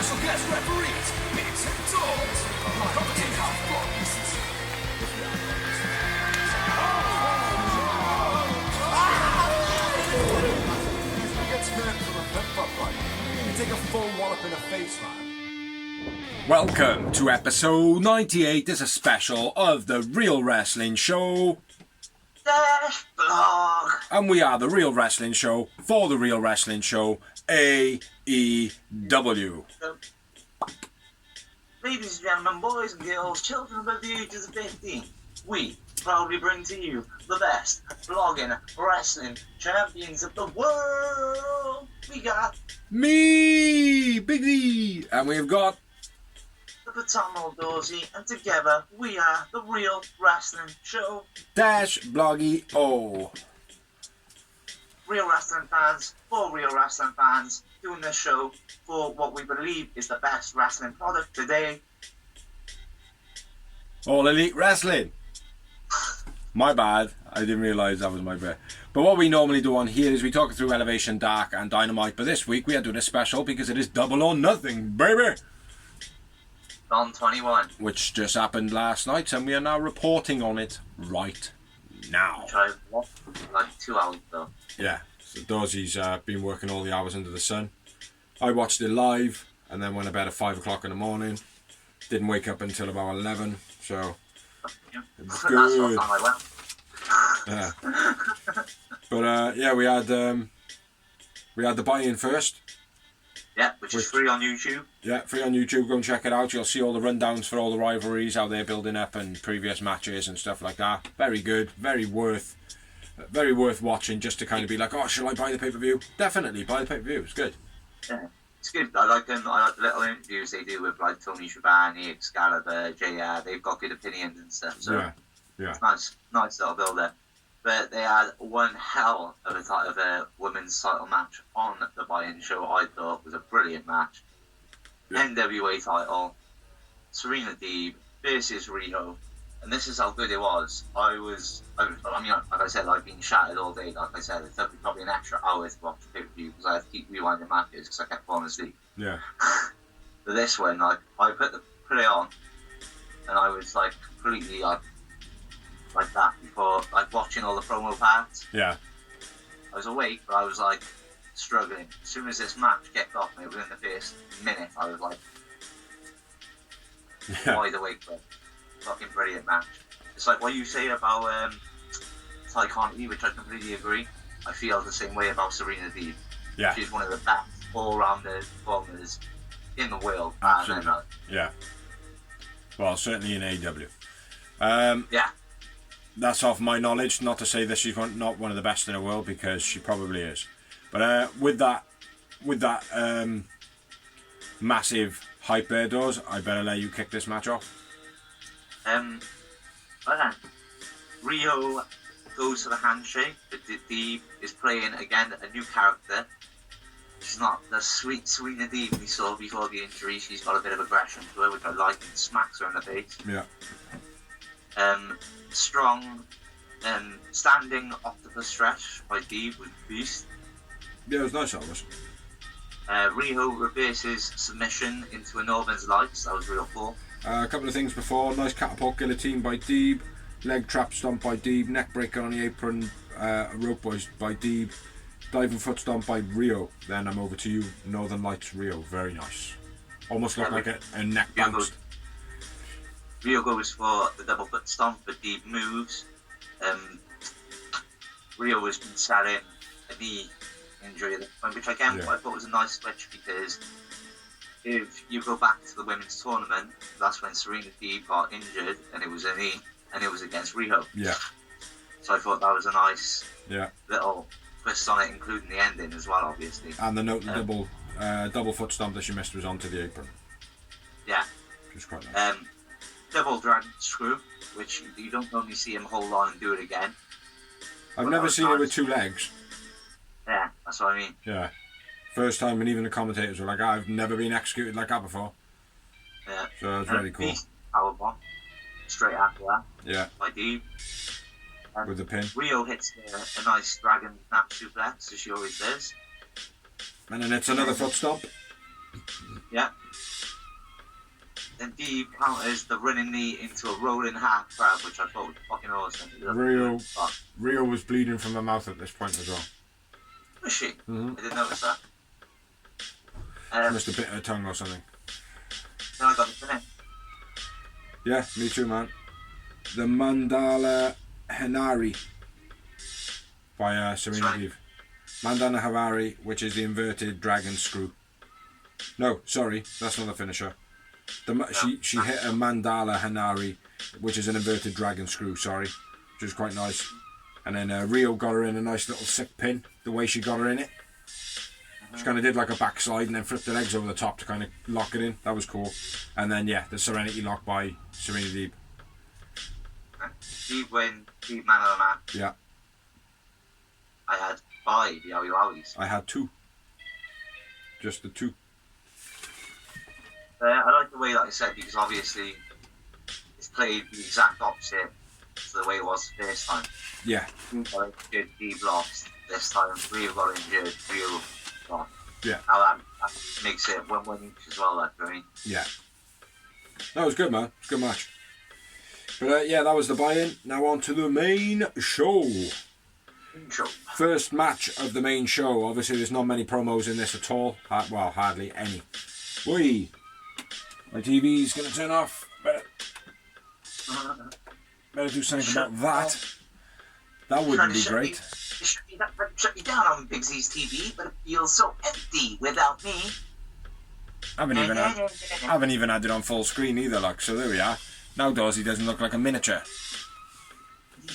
special guest referees, Pigs and Dogs, commentating half-boxed. Gets hurt from a flip-flop fight. You take a full wallop in the face, man. Welcome to episode 98. This is a special of the Real Wrestling Show. Blog. And we are the Real Wrestling Show for the Real Wrestling Show, AEW. Ladies and gentlemen, boys and girls, children above the ages of 15, we proudly bring to you the best blogging wrestling champions of the world. We got Me, Big D, and we've got the Paternal Dorsey, and together we are the Real Wrestling Show. Dash Bloggy O. Real wrestling fans for real wrestling fans, doing this show for what we believe is the best wrestling product today. All Elite Wrestling. My bad, I didn't realise that was my bit. But what we normally do on here is we talk through Elevation, Dark and Dynamite, but this week we are doing a special because it is Double or Nothing, baby! On 21. Which just happened last night, and we are now reporting on it right now. Which I watched like 2 hours ago. Yeah, so Dorsey's been working all the hours under the sun. I watched it live, and then went to bed at 5 o'clock in the morning. Didn't wake up until about 11, so it was good. That's what Yeah. But yeah, we had the buy-in first. Yeah, which is free on YouTube. Yeah, free on YouTube. Go and check it out. You'll see all the rundowns for all the rivalries, how they're building up, and previous matches and stuff like that. Very good. Very worth watching, just to kind of be like, oh, shall I buy the pay-per-view? Definitely buy the pay-per-view. It's good. Yeah, it's good. I like them. I like the little interviews they do with like Tony Schiavone, Excalibur, JR. They've got good opinions and stuff. So yeah. It's nice little build-up. But they had one hell of a women's title match on the buy-in show. I thought was a brilliant match. Yeah. NWA title, Serena Deeb versus Riho, and this is how good it was. I mean, like I said, I've been shattered all day. Like I said, it took me probably an extra hour to watch the pay-per-view because I had to keep rewinding matches because I kept falling asleep. Yeah. But this one, like, I put it on, and I was like completely like that before, like watching all the promo parts. Yeah. I was awake, but I was like struggling. As soon as this match kicked off, maybe within the first minute, I was like wide awake for it. Fucking brilliant match. It's like what you say about Ty Conti, which I completely agree. I feel the same way about Serena Deeb. Yeah. She's one of the best all-rounder performers in the world. Absolutely. Yeah. Well, certainly in AEW. Yeah. That's off my knowledge. Not to say that she's not one of the best in the world, because she probably is. But with that massive hype there, Doors, I better let you kick this match off. Rio goes for the handshake, but Deeb is playing again a new character. She's not the sweet Serena Deeb we saw before the injury. She's got a bit of aggression to her, which I like, and smacks her in the face. Yeah. Strong standing octopus stretch by Deeb was beast. Yeah, it was nice, that was. Riho reverses submission into a Northern's Lights. That was real cool. A couple of things before. Nice catapult guillotine by Deeb. Leg trap stomp by Deeb. Neck breaker on the apron. Rope boys by Deeb. Diving foot stomp by Rio. Then I'm over to you. Northern Lights Rio. Very nice. Almost looked like a neck bounce. Rio goes for the double foot stomp, but Deeb moves. Rio has been selling a knee injury at this point, which again I thought was a nice switch, because if you go back to the women's tournament, that's when Serena Deeb got injured, and it was a knee, and it was against Riho. Yeah. So I thought that was a nice Yeah. little twist on it, including the ending as well, obviously. And the note double foot stomp that she missed was onto the apron. Yeah. Which was quite nice. Double dragon screw, which you don't normally see him hold on and do it again. I've never seen it with two legs. Yeah, that's what I mean. Yeah. First time, and even the commentators were like, I've never been executed like that before. Yeah. So it's really cool. Powerbomb. Straight after that. Yeah. By Deeb. With the pin. Rio hits a nice dragon snap suplex, as she always does. And then it's another foot stomp. Yeah. Then Deeb counters the running knee into a rolling half crab, which I thought was fucking awesome. Rio was bleeding from her mouth at this point as well. Was she? Mm-hmm. I didn't notice that. She must have bit her tongue or something. Then I got the finish. Yeah, me too, man. The Mandala Hanari by Serena Deeb. Mandala Hanari, which is the inverted dragon screw. No, sorry, that's not the finisher. She hit a Mandala Hanari, which is an inverted dragon screw, sorry, which is quite nice. And then Rio got her in a nice little sick pin, the way she got her in it. She kind of did like a backslide and then flipped the legs over the top to kind of lock it in. That was cool. And then, yeah, the Serenity lock by Serena Deeb. Deeb win, Deeb man of the match. Yeah. I had 5 Yowie Wowies. I had 2. Just the 2. I like the way, like I said, because obviously it's played the exact opposite to the way it was the first time. Yeah. Deeb got injured, Deeb lost. This time, Rio got injured, Rio lost. Yeah. Now that makes it 1-1 each as well, like, I mean. Yeah. That was good, man. It was a good match. But yeah, that was the buy-in. Now on to the main show. First match of the main show. Obviously, there's not many promos in this at all. Well, hardly any. Whee! My TV's going to turn off. Better do something about that. That wouldn't be great. Shut me down on Big Z's TV, but it feels so empty without me. Haven't even had it on full screen either, like, so there we are. Now Dorsey doesn't look like a miniature.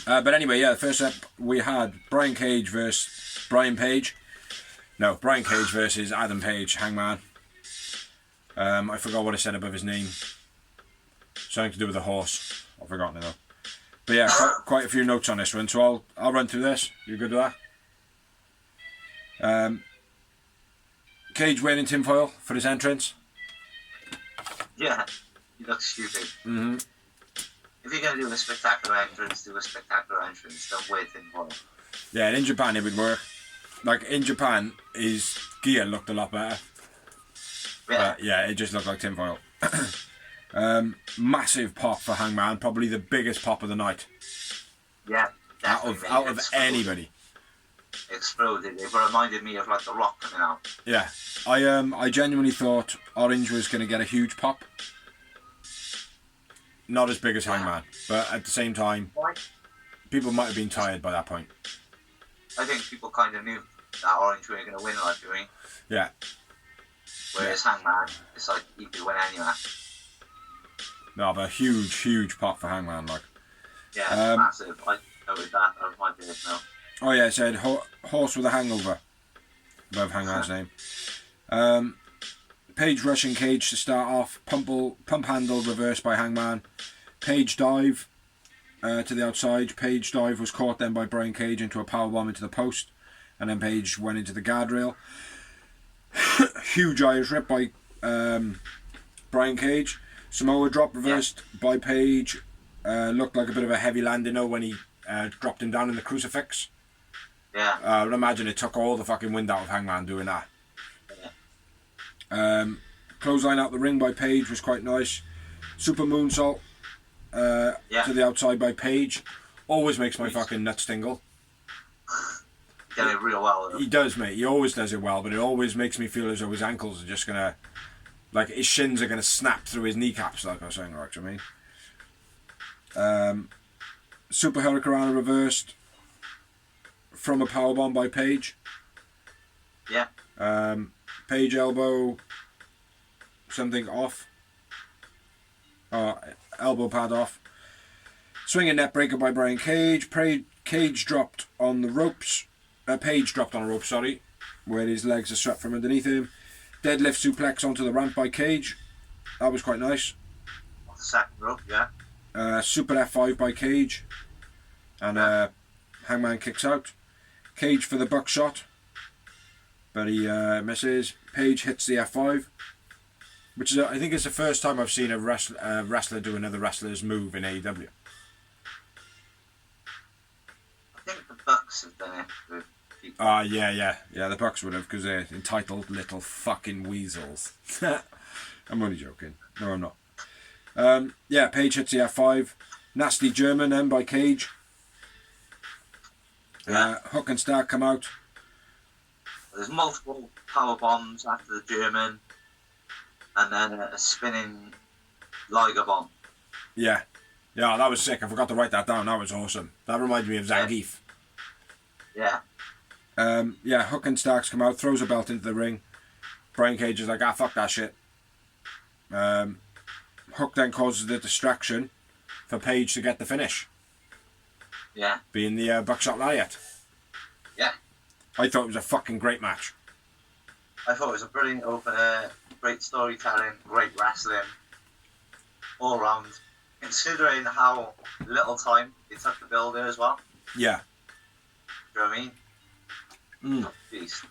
But anyway, yeah, first up we had Brian Cage versus Brian Page. No, Brian Cage versus Adam Page, Hangman. I forgot what I said above his name. Something to do with a horse. I've forgotten it though. But yeah, quite a few notes on this one, so I'll run through this. You good with that? Cage wearing tinfoil for his entrance. Yeah, he looks stupid. Mm-hmm. If you're going to do a spectacular entrance, do a spectacular entrance. Don't wear tinfoil. Yeah, in Japan it would work. Like, in Japan, his gear looked a lot better. Yeah. Yeah, it just looked like tinfoil. Massive pop for Hangman, probably the biggest pop of the night. Yeah, out of anybody. Exploded. It reminded me of like The Rock coming out. Yeah, I genuinely thought Orange was going to get a huge pop. Not as big as Hangman, but at the same time, people might have been tired by that point. I think people kind of knew that Orange were going to win, like, doing. Yeah. Whereas Hangman, it's like he could win any match. No, but a huge pop for Hangman, like. Yeah, massive. I noted that. That was my favorite now. Oh yeah, it said horse with a hangover above Hangman's name. Page rushing Cage to start off. Pump handle reversed by Hangman. Page dive to the outside. Page dive was caught then by Brian Cage into a powerbomb into the post. And then Page went into the guardrail. Huge Irish rip by Brian Cage. Samoa drop reversed by Page. Looked like a bit of a heavy landing though when he dropped him down in the crucifix. Yeah. I would imagine it took all the fucking wind out of Hangman doing that. Clothesline out the ring by Page was quite nice. Super moonsault to the outside by Page. Always makes my fucking nuts tingle. He did it real well. He does, mate. He always does it well, but it always makes me feel as though his ankles are just gonna, like, his shins are gonna snap through his kneecaps, like I was saying, right? You mean? Super Hurricanrana reversed from a powerbomb by Page. Yeah. Page elbow something off. Elbow pad off. Swinging net breaker by Brian Cage. Cage dropped on the ropes. Page dropped on a rope, sorry, where his legs are strapped from underneath him. Deadlift suplex onto the ramp by Cage. That was quite nice. Off the second rope, yeah. Super F5 by Cage. And Hangman kicks out. Cage for the buckshot. But he misses. Page hits the F5. Which is, I think it's the first time I've seen a wrestler do another wrestler's move in AEW. I think the Bucks have done it with people. Yeah, the Bucks would have, because they're entitled little fucking weasels. I'm only joking. No, I'm not. Page hits the F5. Nasty German then by Cage. Hook and Stark come out. There's multiple power bombs after the German, and then a spinning Liger bomb. Yeah, that was sick. I forgot to write that down. That was awesome. That reminded me of Zangief. Yeah. Hook and Starks come out, throws a belt into the ring. Brian Cage is like, fuck that shit. Hook then causes the distraction for Page to get the finish. Yeah. Being the Buckshot Lariat. Yeah. I thought it was a fucking great match. I thought it was a brilliant opener, great storytelling, great wrestling, all round. Considering how little time it took to build it as well. Yeah. Do you know what I mean? Beast.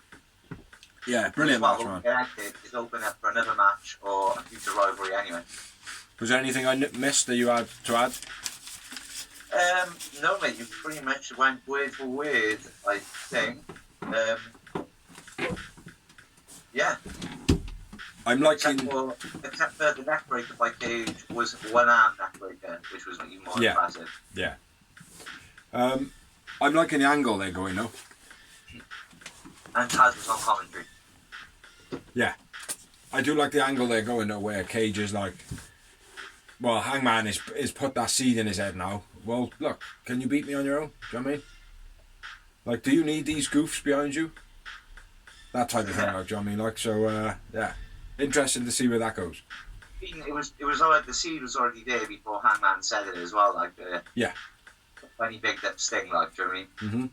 Yeah, brilliant match, man. It's open up for another match or a future rivalry anyway. Was there anything I missed that you had to add? No, mate, you pretty much went word for word, I think. Yeah. I'm liking... Except for the neckbreaker by Cage was one-arm neckbreaker, which was even more impressive. Yeah. I'm liking the angle they're going, though. And Taz was on commentary. Yeah. I do like the angle they're going, though, where Cage is like... Well, Hangman is put that seed in his head now. Well, look, can you beat me on your own? Do you know what I mean? Like, do you need these goofs behind you? That type of thing, like, do you know what I mean? Like, so, yeah. Interesting to see where that goes. It was already, the seed was already there before Hangman said it as well, like, when he picked up Sting, like, do you know what I mean? Mm-hmm.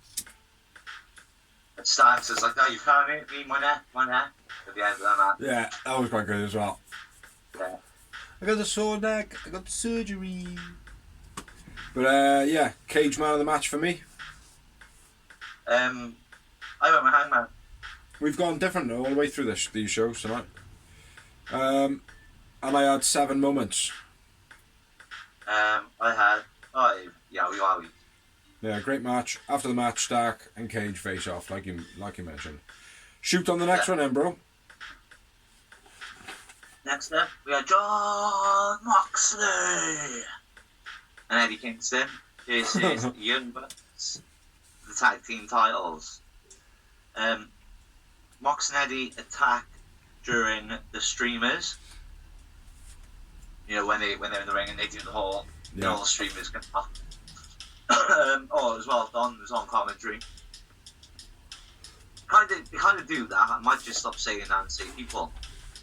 And Starks is like, no, you can't hit me, my neck, at the end of that match. Yeah, that was quite good as well. Yeah. I got the sore neck, I got the surgery. But, Cage man of the match for me. I went with Hangman. We've gone different all the way through these shows tonight. And I had 7 moments. I had 5. Yowie. Yeah, great match. After the match, Stark and Cage face off, like you mentioned. Shoot on the next one then, bro. Next up, we have John Moxley and Eddie Kingston versus Young Bucks, the tag team titles. Mox and Eddie attack during the streamers. You know, when they're in the ring and they do the whole, all the streamers come up. As well, Don was on commentary. They kind of do that. I might just stop saying that and say, people,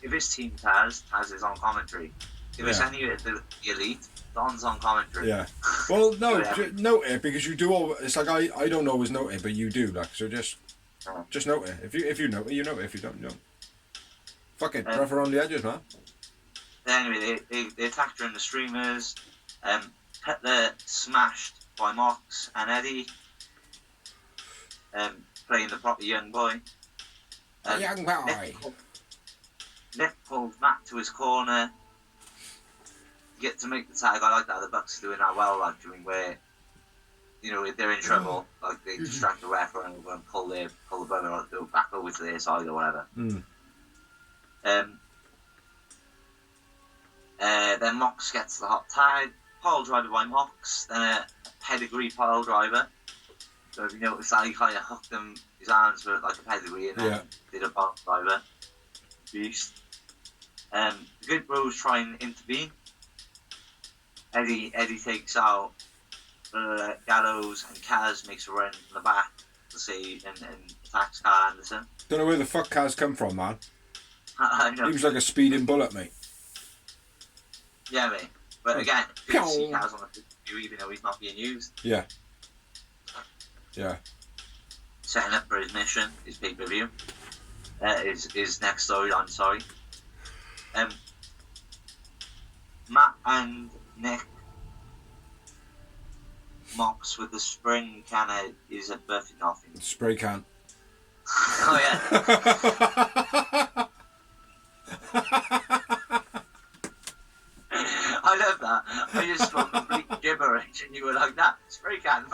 if it's Team Taz is on commentary. If it's any of the Elite, Don's on commentary. Yeah. Well, no, note it, because you do all. It's like I don't always note it, but you do. Like, so just note it. If you note it, you note it. If you don't, you don't. Fuck it, rough around the edges, man. Anyway, they attack during the streamers. They're smashed by Mox and Eddie. Playing the proper young boy. Young boy. Nick pulls Matt to his corner. You get to make the tag. I like that. The Bucks are doing that well, like doing where, you know, if they're in trouble, like they distract the ref and pull the brother or go back over to their side or whatever. Then Mox gets the hot tag. Pile driver by Mox. Then a pedigree pile driver. So if you notice that, he kind of hooked him, his arms were like a pedigree, and then did a pile driver. Beast. The Good Bros try and intervene. Eddie takes out Gallows, and Kaz makes a run from the back to save and attacks Carl Anderson. Don't know where the fuck Kaz come from, man. I know. He was like a speeding bullet, mate. Yeah, mate. But again, you can see Kaz on the view even though he's not being used. Yeah. Setting up for his mission, his pay-per-view. His next storyline, sorry. Matt and Nick Mox with the spring can is a birthday nothing. Spray can. Oh yeah. I love that. I just spoke complete gibberish and you were like that. Spray can.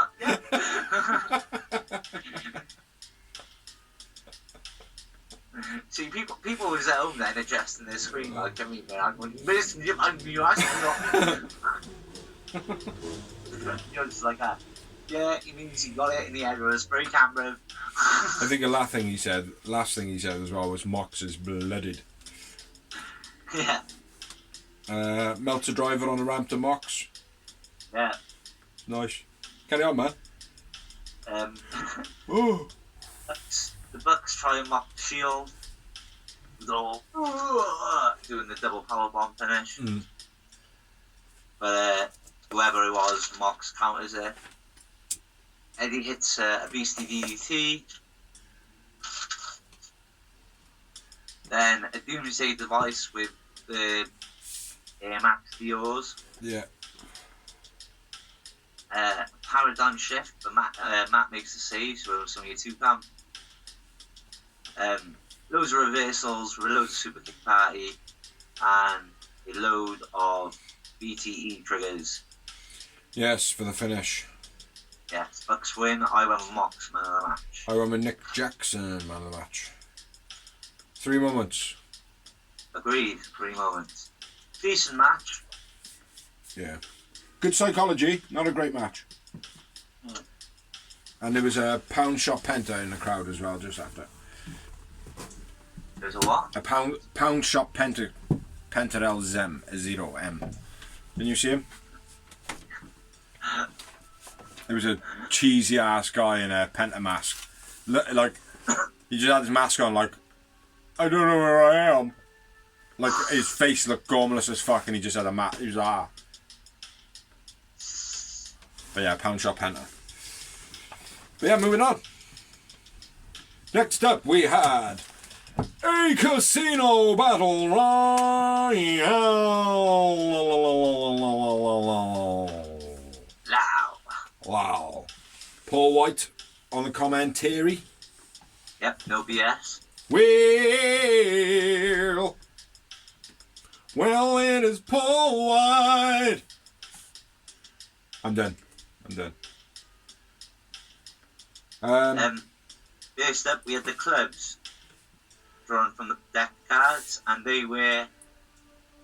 See, people people was at home then adjusting their screen like, I mean, I'm going, listen, you asking not. You're just like that. Yeah, he means he got it in the head with a spray camera. I think the last thing he said as well was Mox is blooded. Yeah. Melts a driver on a ramp to Mox. Yeah. Nice. Carry on, man. Oh. The Bucks try and mock the Shield. They're all doing the double powerbomb finish. Mm. But whoever it was, Mox counters it. Eddie hits a beastie DDT. Then a Doomsday device with the Max DOs. Yeah. Paradigm shift, but Matt makes the save, so it was only a 2 count. Loads of reversals, loads of super kick party, and a load of BTE triggers. Yes, for the finish. Yes, Bucks win. I went with Mox, man of the match. I went with Nick Jackson, man of the match. 3 moments. Agreed, 3 moments. Decent match. Yeah. Good psychology, not a great match. Mm. And there was a pound shot penta in the crowd as well, just after. There's a what? A pound shot pentarel Zem, a 0M. Didn't you see him? There was a cheesy ass guy in a penta mask. Like, he just had his mask on, like, I don't know where I am. Like, his face looked gormless as fuck, and he just had a mask. He was like, But yeah, pound shot penta. But yeah, moving on. Next up, we had a casino battle royale. Wow. Paul White on the commentary. Yep, no BS. Well, it is Paul White. I'm done. First up, we had the clubs drawn from the deck cards, and they were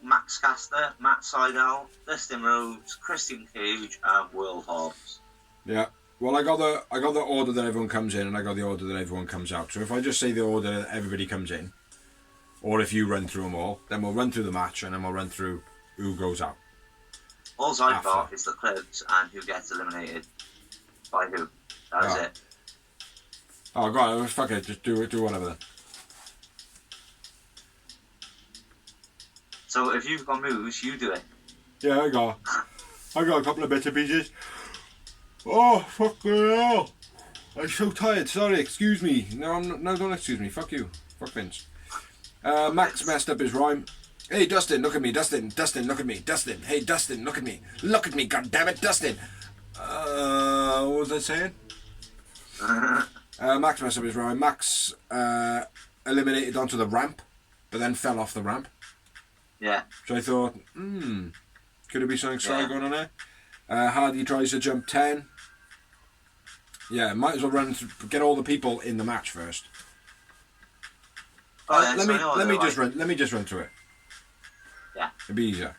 Max Caster, Matt Seidel, Dustin Rhodes, Christian Cage, and Will Hobbs. Yeah. Well, I got the order that everyone comes in, and I got the order that everyone comes out. So if I just say the order that everybody comes in, or if you run through them all, then we'll run through the match, and then we'll run through who goes out. All I've got is the clubs and who gets eliminated by who. That's it. Oh, go on. Fuck it. Just do whatever then. So if you've got moves, you do it. Yeah, I got a couple of bits and pieces. Oh, fucking hell. I'm so tired. Sorry, excuse me. No, don't excuse me. Fuck you. Fuck Vince. Max messed up his rhyme. Hey, Dustin, look at me. Dustin, look at me. Dustin, hey, Dustin, look at me. Look at me, goddammit, Dustin. What was I saying? Max messed up his rhyme. Max eliminated onto the ramp, but then fell off the ramp. Yeah. So I thought, could it be something sly going on there? Hardy tries to jump 10. Yeah, might as well get all the people in the match first. Let me just run through it. Yeah. It'd be easier.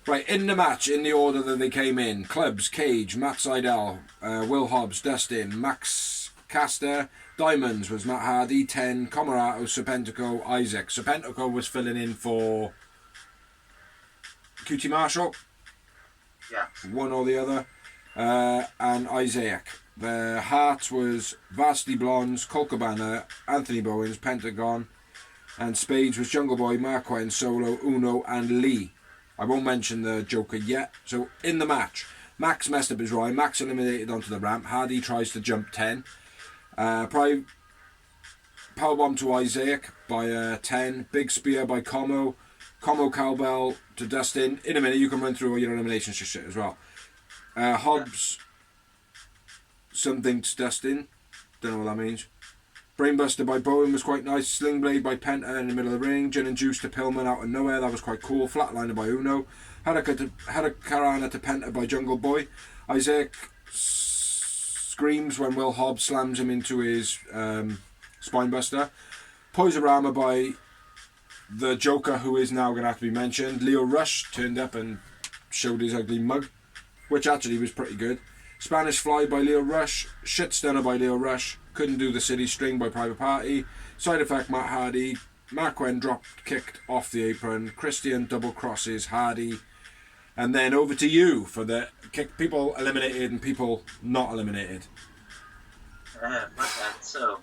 Right, in the match, in the order that they came in: Clubs, Cage, Matt Seidel, Will Hobbs, Dustin, Max Caster. Diamonds was Matt Hardy. 10, Comarato, Serpentico, Isaac. Serpentico was filling in for QT Marshall. Yeah. One or the other. And Isaac. The Hearts was Varsity Blondes, Colt Cabana, Anthony Bowens, Pentagon. And Spades was Jungle Boy, Marquand, Solo, Uno, and Lee. I won't mention the Joker yet. So, in the match, Max messed up his rhyme. Max eliminated onto the ramp. Hardy tries to jump 10. Powerbomb to Isaac by 10. Big Spear by Como. Como Cowbell to Dustin. In a minute, you can run through all your elimination shit as well. Hobbs, something to Dustin. Don't know what that means. Brainbuster by Bowen was quite nice. Slingblade by Penta in the middle of the ring. Gin and Juice to Pillman out of nowhere. That was quite cool. Flatliner by Uno. Hurricanrana to Penta by Jungle Boy. Isaac screams when Will Hobbs slams him into his Spinebuster. Poisorama by the Joker, who is now going to have to be mentioned, Leo Rush, turned up and showed his ugly mug, which actually was pretty good. Spanish Fly by Leo Rush, Shit Stunner by Leo Rush, Couldn't Do the City String by Private Party, Side Effect Matt Hardy, Marquen dropped kicked off the apron, Christian double crosses Hardy, and then over to you for the people eliminated and people not eliminated. Okay, so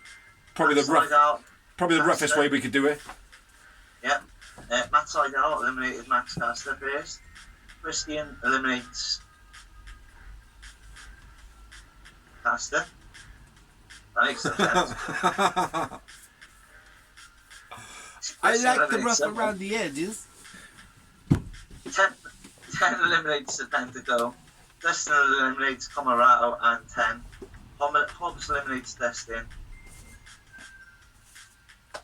Probably the roughest way we could do it. Yeah. Matt Sydal eliminated Max Caster first. Christian eliminates Caster. That makes no sense. I like the rough around the edges. 10 eliminates the Pentago. Destin eliminates Comorado and 10. Hobbs eliminates Destin.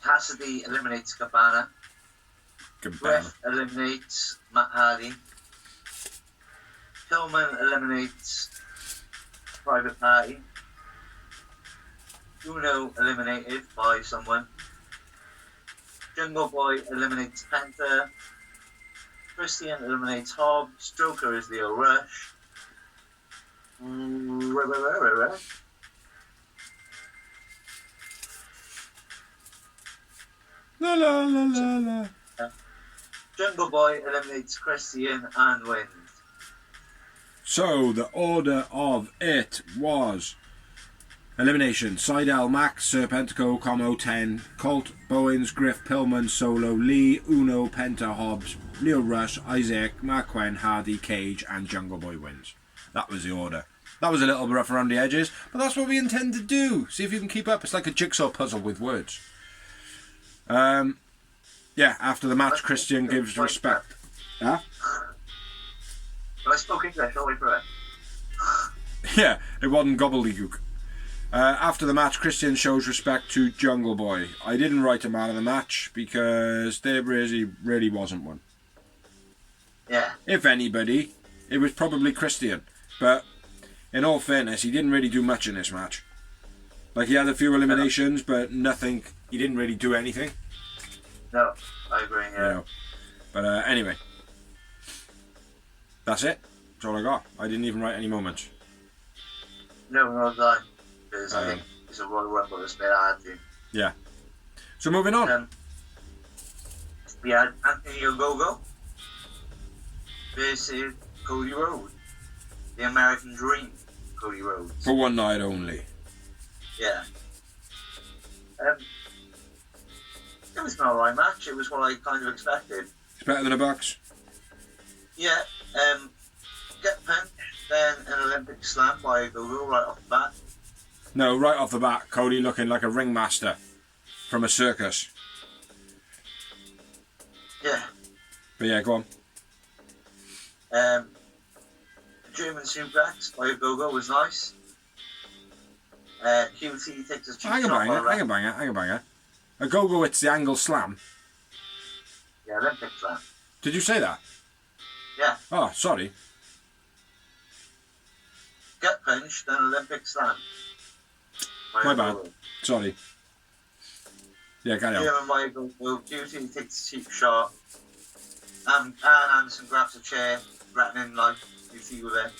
Cassidy eliminates Cabana. Griff eliminates Matt Hardy. Pillman eliminates Private Party. Uno eliminated by someone. Jungle Boy eliminates Penta. Christian eliminates Hobbs. Joker is Leo Rush. La la la la la. Jungle Boy eliminates Christian and wins. So the order of it was elimination: Seidel, Max, Serpentico, Como, 10, Colt, Bowens, Griff, Pillman, Solo, Lee, Uno, Penta, Hobbs, Leo Rush, Isaac, Marquen, Hardy, Cage, and Jungle Boy wins. That was the order. That was a little rough around the edges, but that's what we intend to do. See if you can keep up. It's like a jigsaw puzzle with words. Yeah, after the match, Christian gives respect. Huh? But I spoke English all the way through it. Yeah, it wasn't gobbledygook. After the match, Christian shows respect to Jungle Boy. I didn't write a man of the match because there really wasn't one. Yeah. If anybody, it was probably Christian. But in all fairness, he didn't really do much in this match. Like, he had a few eliminations, but nothing. He didn't really do anything. No, I agree, yeah. You know. But anyway. That's it. That's all I got. I didn't even write any moments. No, not done. Because I think it's a Royal Rumble that's been hard to. Yeah. So moving on. We had Anthony Ogogo versus Cody Rhodes. The American Dream, Cody Rhodes. For one night only. Yeah. It was an alright match. It was what I kind of expected. It's better than a Bucks. Yeah. Get punched, then an Olympic slam by Ogogo right off the bat. No, right off the bat, Cody looking like a ringmaster from a circus. Yeah. But yeah, go on. German suplex by Ogogo was nice. QT takes a cheap Hang a banger. A go-go, it's the angle slam. Yeah, Olympic slam. Did you say that? Yeah. Oh, sorry. Get punched, then Olympic slam. My bad. Sorry. Yeah, carry on. German by Ogogo. QT takes a cheap shot. And Anderson grabs a chair, threatening like QT with it.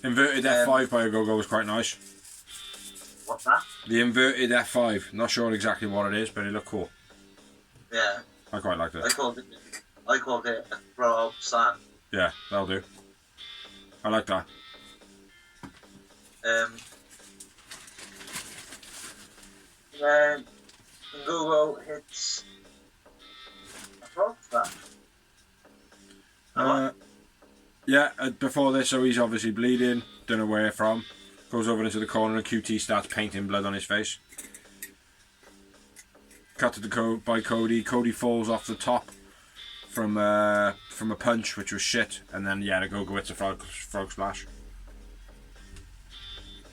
Inverted F5 by Ogogo was quite nice. What's that? The inverted F5. Not sure exactly what it is, but it looked cool. Yeah. I quite liked it. I called it a throw-out slam. Yeah, that'll do. I like that. Then Ogogo hits a frog splash. Yeah, before this, so he's obviously bleeding. Don't know where from. Goes over into the corner and QT starts painting blood on his face. Cut to the by Cody. Cody falls off the top from a punch, which was shit. And then, yeah, the Go-Go hits a frog splash.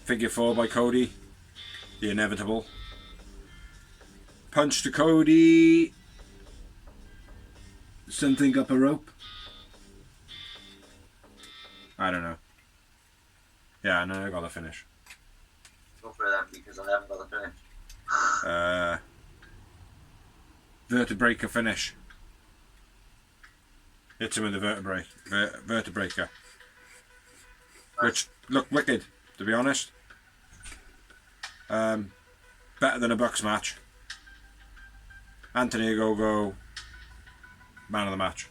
Figure 4 by Cody. The inevitable. Punch to Cody. Something up a rope. I don't know. Yeah, no, I got the finish. Go for them because I haven't got the finish. vertebraker finish. Hits him with the vertebraker. Which looked wicked, to be honest. Better than a Bucks match. Anthony Ogogo, man of the match.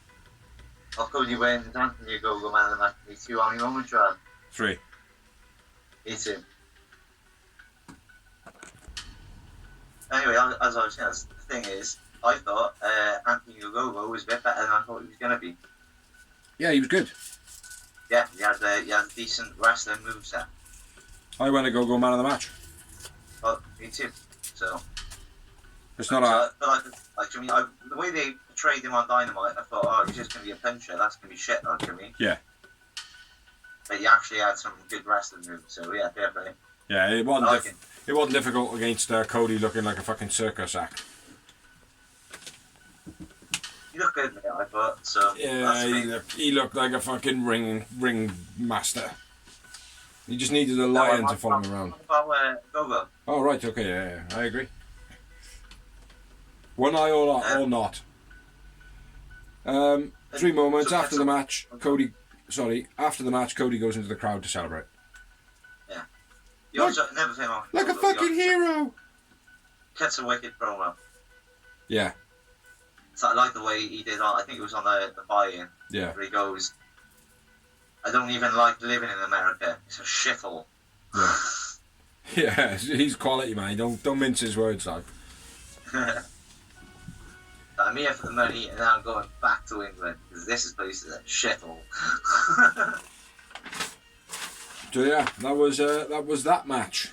How come you win Anthony Ogogo man of the match? Me too, how many moments you had? 3. Me too. Anyway, as I was saying, the thing is, I thought Anthony Ogogo was a bit better than I thought he was going to be. Yeah, he was good. Yeah, he had a decent wrestling moveset. I went Ogogo man of the match. But me too. So It's not a... I mean, the way they portrayed him on Dynamite, I thought, oh, he's just going to be a puncher. That's going to be shit, like, I mean. Yeah. But he actually had some good wrestling moves, so yeah, fair play. Yeah, it wasn't difficult against Cody looking like a fucking circus act. He looked good, mate, I thought. So yeah, he looked like a fucking ring master. He just needed a lion to follow him around. What about Gogo? Oh, right, okay, yeah, I agree. One eye or not. 3 moments after the match, Cody goes into the crowd to celebrate. Yeah. You also never came on. Like a fucking hero! Cuts a wicked promo. Yeah. So I like the way he did I think it was on the buy-in. Yeah. Where he goes, I don't even like living in America. It's a shithole. Yeah. Yeah, he's quality, man. Don't mince his words, like. I'm here for the money, and now I'm going back to England because this place is a shithole. So yeah, that was that match.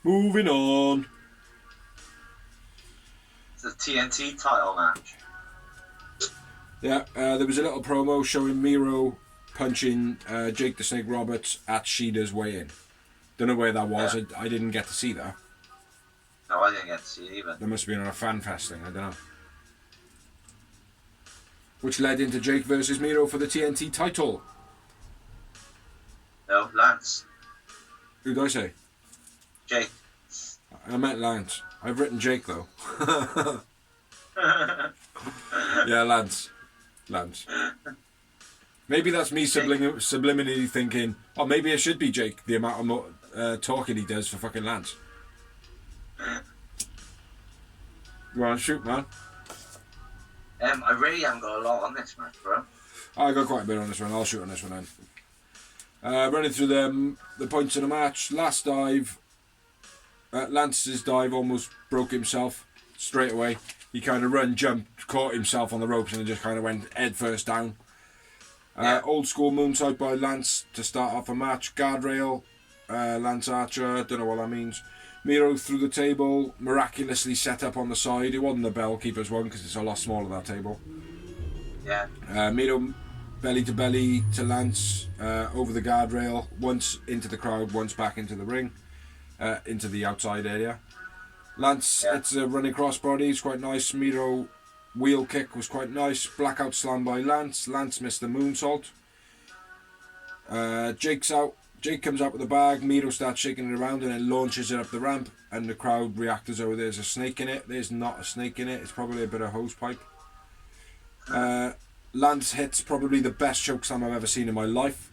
Moving on. It's a TNT title match. Yeah, there was a little promo showing Miro punching Jake the Snake Roberts at Shida's weigh-in. Don't know where that was. Yeah. I didn't get to see that. No, I didn't get to see it either. There must have been on a fan fest thing, I don't know. Which led into Jake versus Miro for the TNT title. No, Lance. Who did I say? Jake. I meant Lance. I've written Jake though. Yeah, Lance. Maybe that's me subliminally thinking, oh, maybe it should be Jake, the amount of talking he does for fucking Lance. Go on, shoot, man. I really haven't got a lot on this match, bro. I got quite a bit on this one. I'll shoot on this one then. Running through the points of the match. Last dive. Lance's dive almost broke himself straight away. He kind of jumped, caught himself on the ropes and just kind of went head first down. Old school moonsault by Lance to start off a match. Guardrail. Lance Archer. Don't know what that means. Miro through the table, miraculously set up on the side. It wasn't the bell keeper's one because it's a lot smaller, that table. Yeah. Miro belly to belly to Lance over the guardrail, once into the crowd, once back into the ring, into the outside area. Lance, it's a running crossbody, it's quite nice. Miro wheel kick was quite nice. Blackout slam by Lance. Lance missed the moonsault. Jake's out. Jake comes out with the bag, Miro starts shaking it around and then launches it up the ramp and the crowd reacts as though there's a snake in it. There's not a snake in it, it's probably a bit of hose pipe. Lance hits probably the best chokeslam I've ever seen in my life.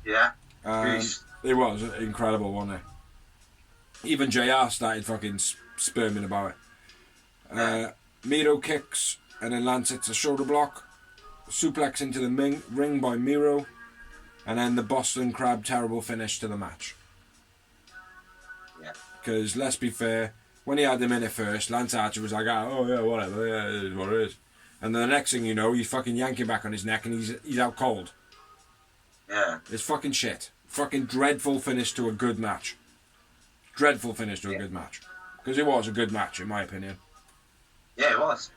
Yeah. It was incredible, wasn't it? Even JR started fucking sperming about it. Miro kicks and then Lance hits a shoulder block. Suplex into the ring by Miro. And then the Boston Crab terrible finish to the match. Yeah. Because let's be fair, when he had him in it first, Lance Archer was like, oh yeah, whatever, yeah, it is what it is. And then the next thing you know, he's fucking yanking back on his neck and he's out cold. Yeah. It's fucking shit. Fucking dreadful finish to a good match. Dreadful finish to a good match. Because it was a good match, in my opinion. Yeah, it was.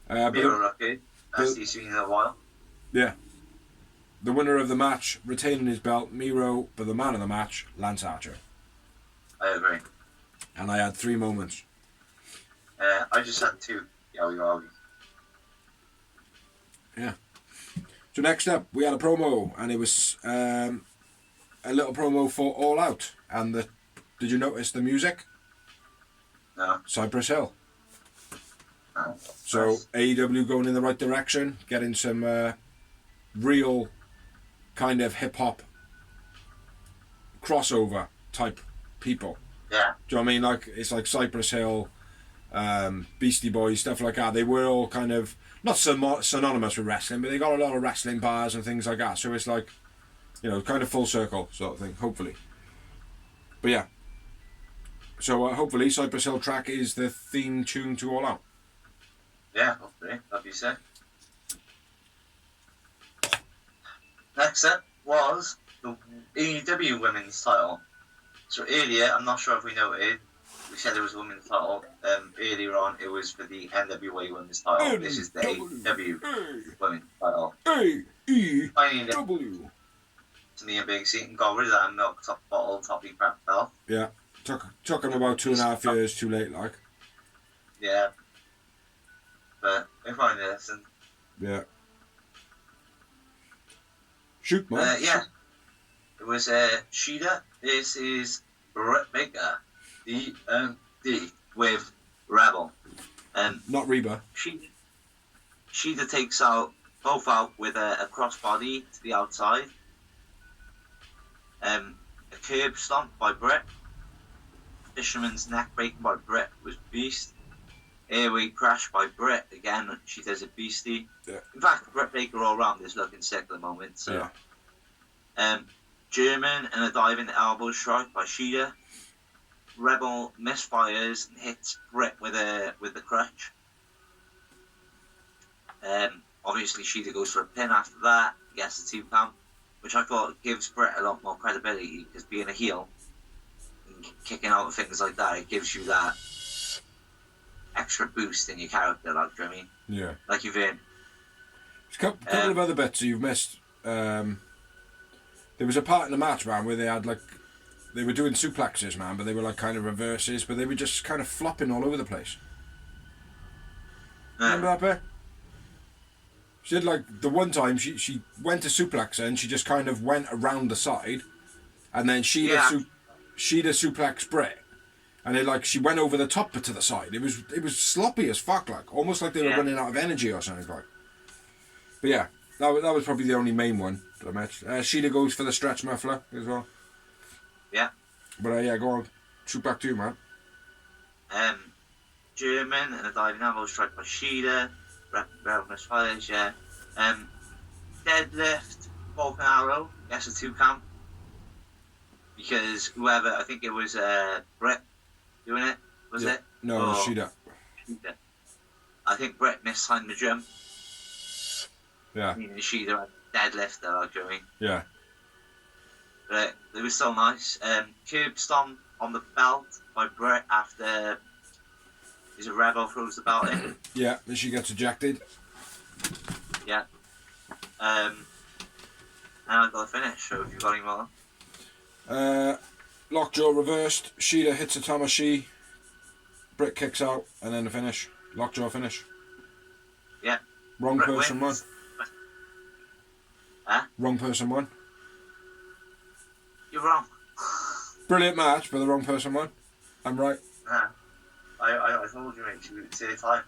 Miro looked good. That's he's seen in a while. Yeah. The winner of the match, retaining his belt, Miro, but the man of the match, Lance Archer. I agree. And I had 3 moments. I just had 2. Yowie. Yeah. So next up, we had a promo, and it was a little promo for All Out. And did you notice the music? No. Cypress Hill. So Nice. AEW going in the right direction, getting some real kind of hip hop crossover type people. Yeah. Do you know what I mean? Like it's like Cypress Hill, Beastie Boys, stuff like that. They were all kind of not synonymous with wrestling, but they got a lot of wrestling bars and things like that. So it's like, you know, kind of full circle sort of thing. Hopefully, but yeah. So hopefully, Cypress Hill track is the theme tune to All Out. Yeah, hopefully. That'd be sick. Next up was the AEW Women's title. So earlier, I'm not sure if we noted, we said it was a women's title. Earlier on, it was for the NWA Women's title. This is the AEW Women's title. AEW. To me and Big C and got rid of that milk top bottle toppy crap belt. Yeah, took him about 2.5 years too late, like. Yeah. But we finally listened. Yeah. Shoot, man. Yeah. It was Shida. This is Britt Baker, DMD with Rebel. Not Reba. Shida takes both out with a crossbody to the outside. A curb stomp by Britt. Fisherman's neck breaking by Britt was beast. Airway crash by Britt. Again, she does a beastie. Yeah. In fact, Britt Baker all round is looking sick at the moment. So. Yeah. German and a diving elbow strike by Shida. Rebel misfires and hits Britt with the crutch. Obviously, Shida goes for a pin after that. Gets the 2 count, which I thought gives Britt a lot more credibility because being a heel and kicking out things like that, it gives you that extra boost in your character. Like, do you know what I mean? Yeah. Like you've in. There's a couple of other bits you've missed. There was a part in the match, man, where they had like, they were doing suplexes, man, but they were like kind of reverses, but they were just kind of flopping all over the place. Remember that bit? She did like, the one time she went to suplex her and she just kind of went around the side, and then She'd suplex Britt, and it like, she went over the top but to the side. It was sloppy as fuck, like, almost like they were running out of energy or something like. But yeah, that was probably the only main one that I met. She'da goes for the stretch muffler as well. Yeah. But yeah, go on. Shoot back to you, man. German and a diving elbow strike by Shida. Rebel misfires, yeah. Deadlift, Falcon Arrow, gets a 2 count. Because whoever, I think it was Britt doing it, was it? No, it was Shida. I think Britt mistimed the jump. Yeah. Shida had deadlift there, like, you know what I mean? Yeah. But it was so nice. Curb stomp on the belt by Britt after his Rebel throws the belt in. Yeah, then she gets ejected. Yeah. And I got a finish, so if you've got any more. Lockjaw reversed. Shida hits a Tamashi. Britt kicks out, and then the finish. Lockjaw finish. Yeah. Wrong Britt person wins. won. Huh? Wrong person won. You're wrong. Brilliant match, but the wrong person won. I'm right. Nah. I told you, mate, she would say time.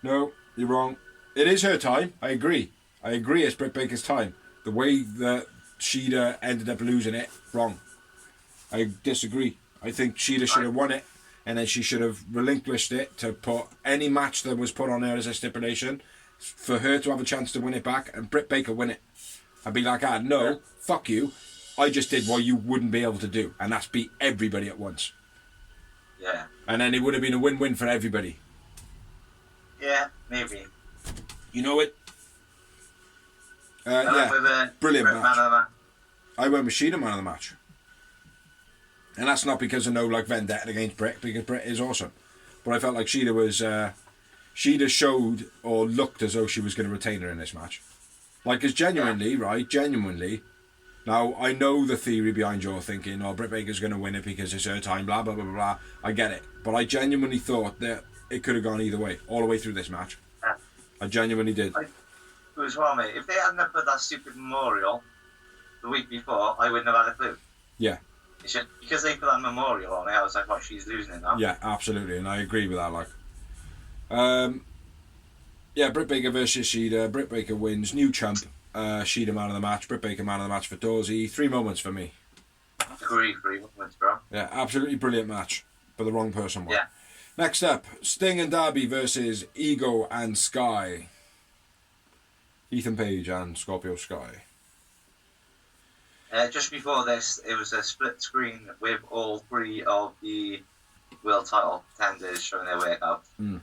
No, you're wrong. It is her time. I agree. It's Britt Baker's time. The way that Shida ended up losing it, wrong. I disagree. I think Shida should have won it, and then she should have relinquished it to put any match that was put on her as a stipulation for her to have a chance to win it back, and Britt Baker win it. I'd be like, no, fuck you. I just did what you wouldn't be able to do, and that's beat everybody at once. Yeah. And then it would have been a win-win for everybody. Yeah, maybe. You know it? Yeah, brilliant match. I went with Shida man of the match. And that's not because of no like vendetta against Britt, because Britt is awesome. But I felt like Shida was... Shida showed or looked as though she was going to retain her in this match. Like, it's genuinely, right? Genuinely. Now, I know the theory behind your thinking, Britt Baker's going to win it because it's her time, blah, blah, blah, blah, blah. I get it. But I genuinely thought that it could have gone either way, all the way through this match. Yeah. I genuinely did. It was well, mate. If they hadn't have put that stupid memorial the week before, I wouldn't have had a clue. Yeah. It's just, because they put that memorial on it, I was like, she's losing it now. Yeah, absolutely. And I agree with that, like. Yeah, Britt Baker versus Sheeda. Britt Baker wins. New champ. Sheeda man of the match. Britt Baker man of the match for Dorsey. 3 moments for me. Agree, moments, bro. Yeah, absolutely brilliant match. But the wrong person won. Yeah. Next up, Sting and Darby versus Ego and Sky. Ethan Page and Scorpio Sky. Just before this, it was a split screen with all 3 of the world title contenders showing their workout. Mm.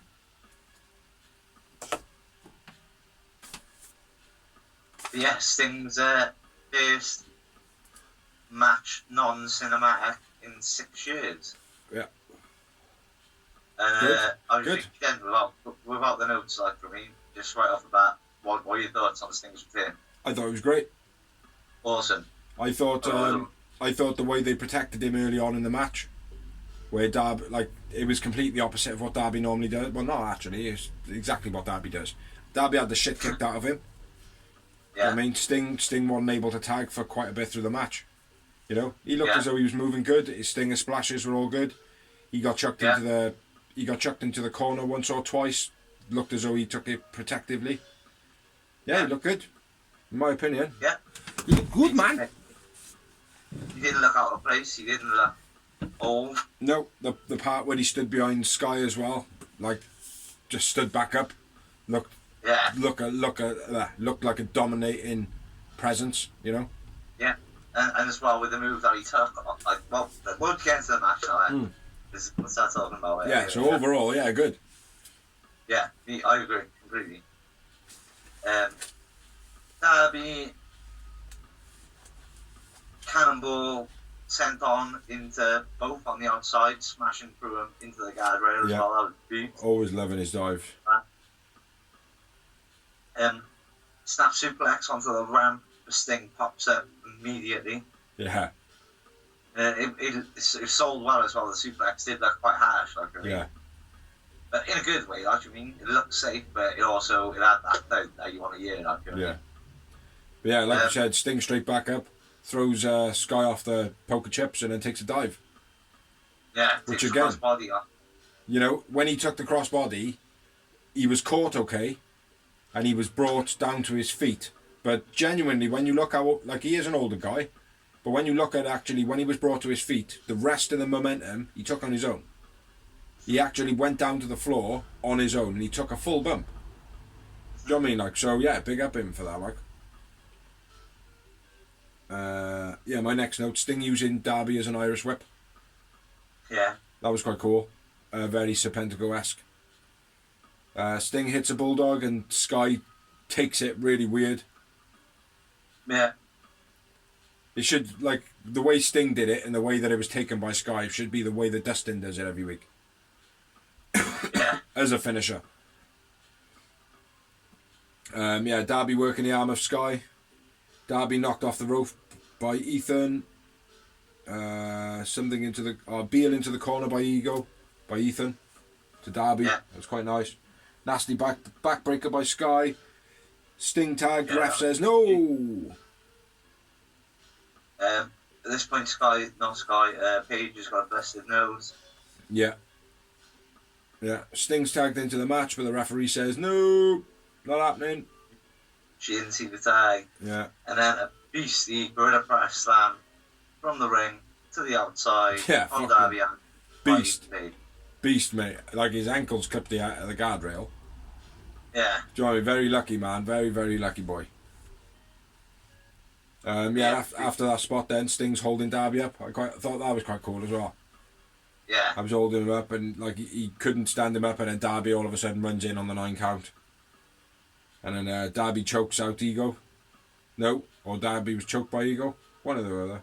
Yeah, Sting's first match non-cinematic in 6 years. Yeah. And Good. I was Good. just again without the notes, like for me, just right off the bat, what are your thoughts on Sting's return? I thought it was great. Awesome. I thought the way they protected him early on in the match, where Darby, like, it was completely opposite of what Darby normally does. Well, not actually, it's exactly what Darby does. Darby had the shit kicked out of him. Yeah. I mean, Sting wasn't able to tag for quite a bit through the match. You know, he looked Yeah. as though he was moving good. His Stinger splashes were all good. He got chucked into the corner once or twice. Looked as though he took it protectively. Yeah, he looked good, in my opinion. Yeah. You look good, man. He didn't look out of place. He didn't look old. No, the part where he stood behind Sky as well, like, just stood back up, looked like a dominating presence, you know. Yeah, and as well with the move that he took, like, well, we'll get into the match now. We'll start talking about it. Yeah. Anyway. So overall, yeah, good. Yeah, I agree completely. Darby cannonball sent on into both on the outside, smashing through him into the guardrail as Yeah. well. That was beat. Always loving his dive. Snap suplex onto the ramp. The Sting pops up immediately. Yeah. It sold well as well. The suplex did look quite harsh, like I mean. Yeah. But in a good way, like I mean, it looked safe, but it had that note that you want to hear, like I mean. Yeah. But yeah, like you said, Sting straight back up, throws Sky off the poker chips, and then takes a dive. Yeah, Which takes the again- crossbody off. You know, when he took the crossbody, he was caught okay, and he was brought down to his feet. But genuinely, when you look how, like, he is an older guy, but when you look at actually when he was brought to his feet, the rest of the momentum he took on his own. He actually went down to the floor on his own, and he took a full bump. Do you know what I mean? Like, so yeah, big up him for that, like. Yeah, my next note, Sting using Darby as an Irish whip. Yeah. That was quite cool. Very Serpentico-esque. Sting hits a bulldog and Sky takes it really weird. Yeah. It should, like, the way Sting did it and the way that it was taken by Sky should be the way that Dustin does it every week. Yeah. As a finisher. Yeah, Darby working the arm of Sky. Darby knocked off the rope by Ethan. Beal into the corner by Ethan to Darby. Yeah. That was quite nice. Nasty backbreaker by Sky. Sting tag. Yeah. Ref says no. At this point, Paige has got a busted nose. Yeah. Yeah. Sting's tagged into the match, but the referee says no, not happening. She didn't see the tag. Yeah. And then a beastly gorilla press slam from the ring to the outside. Yeah, On fucking Darby and beast. Paige. Beast, mate. Like, his ankles clipped the guardrail. Yeah. Do you know what I mean? Very lucky, man. Very, very lucky boy. Yeah, after that spot then, Sting's holding Darby up. I thought that was quite cool as well. Yeah. I was holding him up and, like, he couldn't stand him up, and then Darby all of a sudden runs in on the 9 count. And then Darby chokes out Ego. No, or Darby was choked by Ego. One or the other.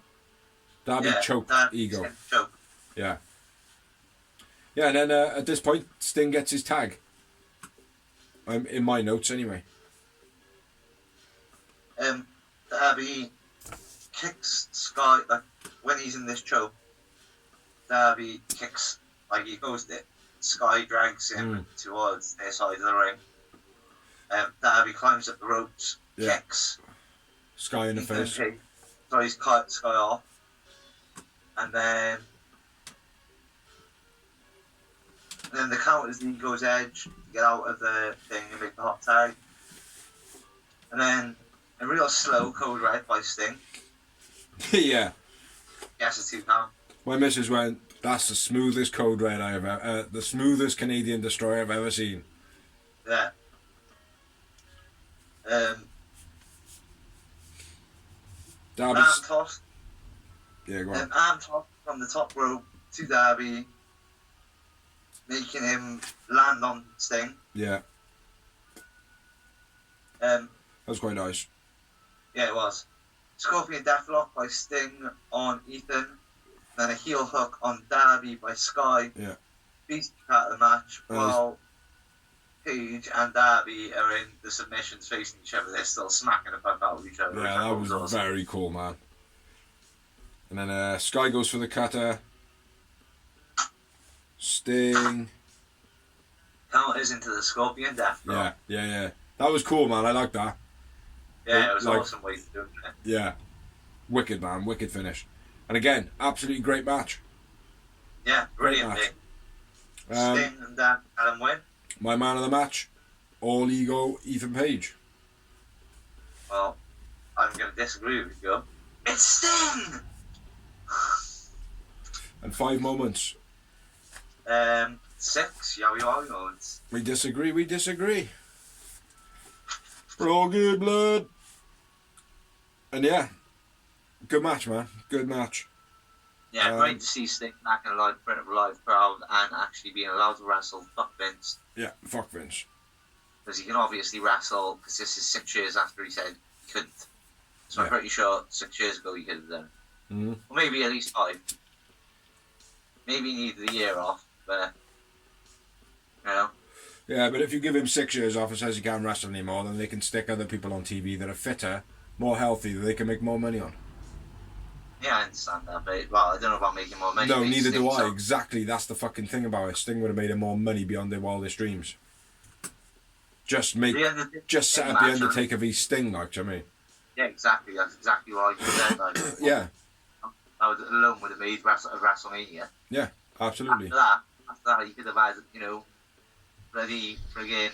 Darby choked Ego. Choke. Yeah. Yeah, and then at this point, Sting gets his tag. In my notes, anyway. Darby kicks Sky, like, when he's in this choke, Darby kicks, like, he goes there. Sky drags him towards their side of the ring. Darby climbs up the ropes, kicks Sky in the face. Throws Sky off. And then And then the counters, then he goes edge to get out of the thing and make the hot tag. And then a real slow code red by Sting. Yeah. Yes, a 2 count. My missus went, that's the smoothest code red I have ever, the smoothest Canadian destroyer I've ever seen. Yeah. Arm toss. Yeah, go on. Arm toss from the top rope to Darby, making him land on Sting. Yeah. That was quite nice. Yeah, it was. Scorpion Deathlock by Sting on Ethan. Then a heel hook on Darby by Sky. Yeah. Beast part of the match. While Paige and Darby are in the submissions facing each other, they're still smacking the fuck out of each other. Yeah, that was awesome. Very cool, man. And then Sky goes for the cutter. Sting. Counters into the Scorpion Deathlock. Yeah. That was cool, man. I like that. Yeah, it was an awesome way to do it. Yeah. Wicked, man. Wicked finish. And again, absolutely great match. Yeah, brilliant match. Sting and Adam win. My man of the match, all ego, Ethan Page. Well, I'm going to disagree with you. It's Sting! And 5 moments. 6 yowie moments. We disagree. We're all good, blood. And yeah, good match, man. Good match. Yeah, great to see Sting back in front of a live crowd and actually being allowed to wrestle. Fuck Vince. Yeah, fuck Vince. Because he can obviously wrestle, because this is 6 years after he said he couldn't. So I'm pretty sure 6 years ago he could have done it. Mm-hmm. Or maybe at least 5. Maybe he needed the year off, but, you know. Yeah, but if you give him 6 years off and says he can't wrestle anymore, then they can stick other people on TV that are fitter, more healthy, that they can make more money on. Yeah, I understand that, but, well, I don't know about making more money. No, neither do I. Exactly, that's the fucking thing about it. Sting would have made him more money beyond their wildest dreams. Just set up the Undertaker v Sting, like, do you know what I mean? Yeah, exactly. That's exactly what I said. Like, yeah. I alone would have made WrestleMania. Yeah, absolutely. After that, you could have had, you know, bloody friggin'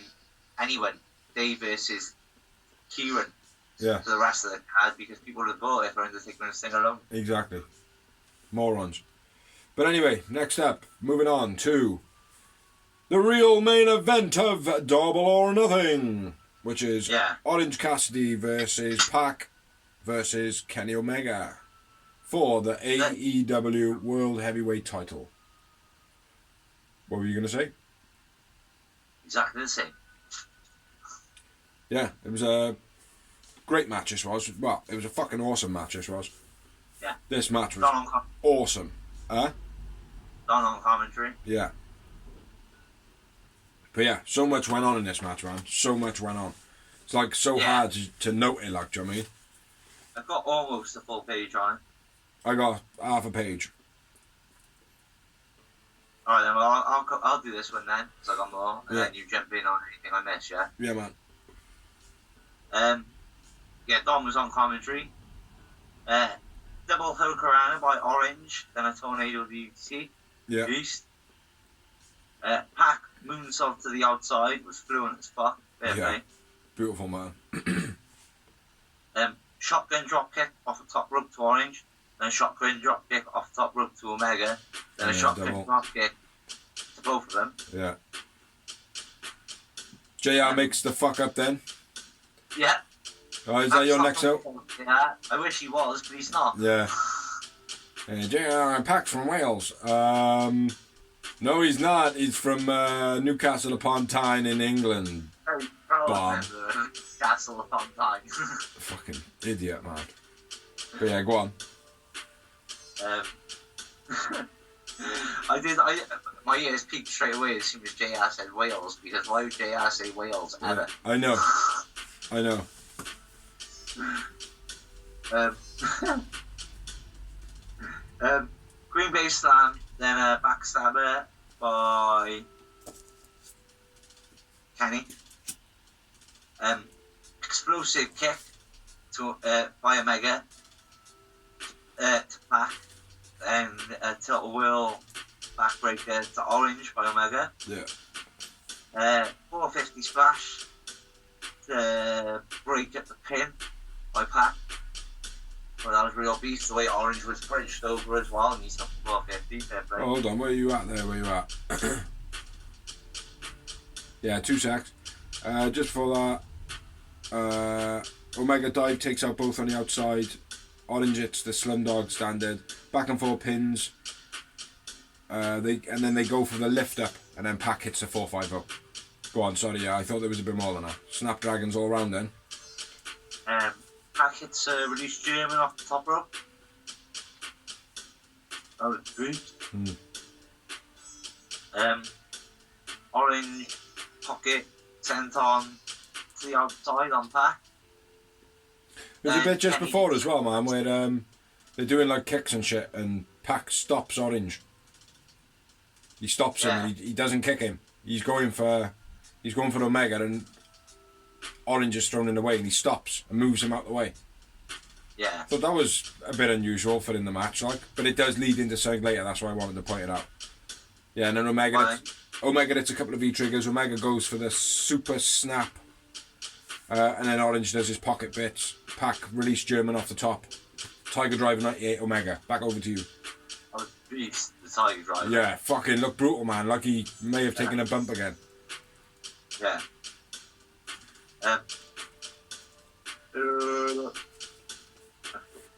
anyone, Dave versus Kieran. Yeah. For the rest of the card, because people would have bought it for Undertaker and Sting alone. Exactly. Morons. But anyway, next up, moving on to the real main event of Double or Nothing, which is Orange Cassidy versus Pac versus Kenny Omega for the AEW World Heavyweight title. What were you going to say? Exactly the same. Yeah, it was a great match, this was. Well, it was a fucking awesome match, this was. Yeah. This match was awesome. Done on commentary. Yeah. But yeah, so much went on in this match, man. So much went on. It's like so hard to note it, like, do you know what I mean? I've got almost a full page on it. I got half a page. Alright then, well, I'll do this one then, because I got more, and then you jump in on anything I miss, yeah? Yeah, man. Yeah, Dom was on commentary. Double Hurricanrana by Orange, then a Tornado DDT. Yeah. Beast. Pac moonsault to the outside, was fluent as fuck. Yeah. Beautiful, man. Shotgun drop kick off the top rope to Orange, then shotgun drop kick off the top rope to Omega, then a shotgun drop kick to both of them. Yeah. JR makes the fuck up then. Yeah. Oh, is that your next out? Yeah, I wish he was, but he's not. Yeah. JR Pac from Wales. No, he's not. He's from Newcastle upon Tyne in England. Bob. Newcastle upon Tyne. Fucking idiot, man. But yeah, go on. My ears peaked straight away as soon as JR said Wales, because why would JR say Wales ever? Yeah, I know. I know. Green Bay Slam, then a backstabber by Kenny. Explosive kick to by Omega to Pac, and a Total Will backbreaker to Orange by Omega. Yeah. 450 splash to break at the pin by Pac. Well, that was real beast. The way Orange was bridged over as well, and he's up to 450. Oh, hold on, where are you at there? Where you at? Yeah, 2 secs. Just for that, Omega dive takes out both on the outside. Orange hits the Slumdog standard. Back and forth pins. And then they go for the lift up, and then Pac hits the 450. Go on, sorry, yeah, I thought there was a bit more than that. Snapdragons all round then. Pac hits release German off the top rope. That was good. Orange pocket sent on to the outside on Pac. There's a bit just before as well, man, where they're doing like kicks and shit, and Pac stops Orange. He stops him. And he doesn't kick him. He's going for Omega, and Orange is thrown in the way, and he stops and moves him out the way. Yeah. So that was a bit unusual for in the match, like, but it does lead into something later. That's why I wanted to point it out. Yeah, and then Omega hits a couple of V-triggers. Omega goes for the super snap, and then Orange does his pocket bits. Pac release German off the top. Tiger Driver 98 Omega. Back over to you. That was beast, the Tiger Driver. Yeah, fucking look brutal, man. Like he may have taken a bump again. Yeah.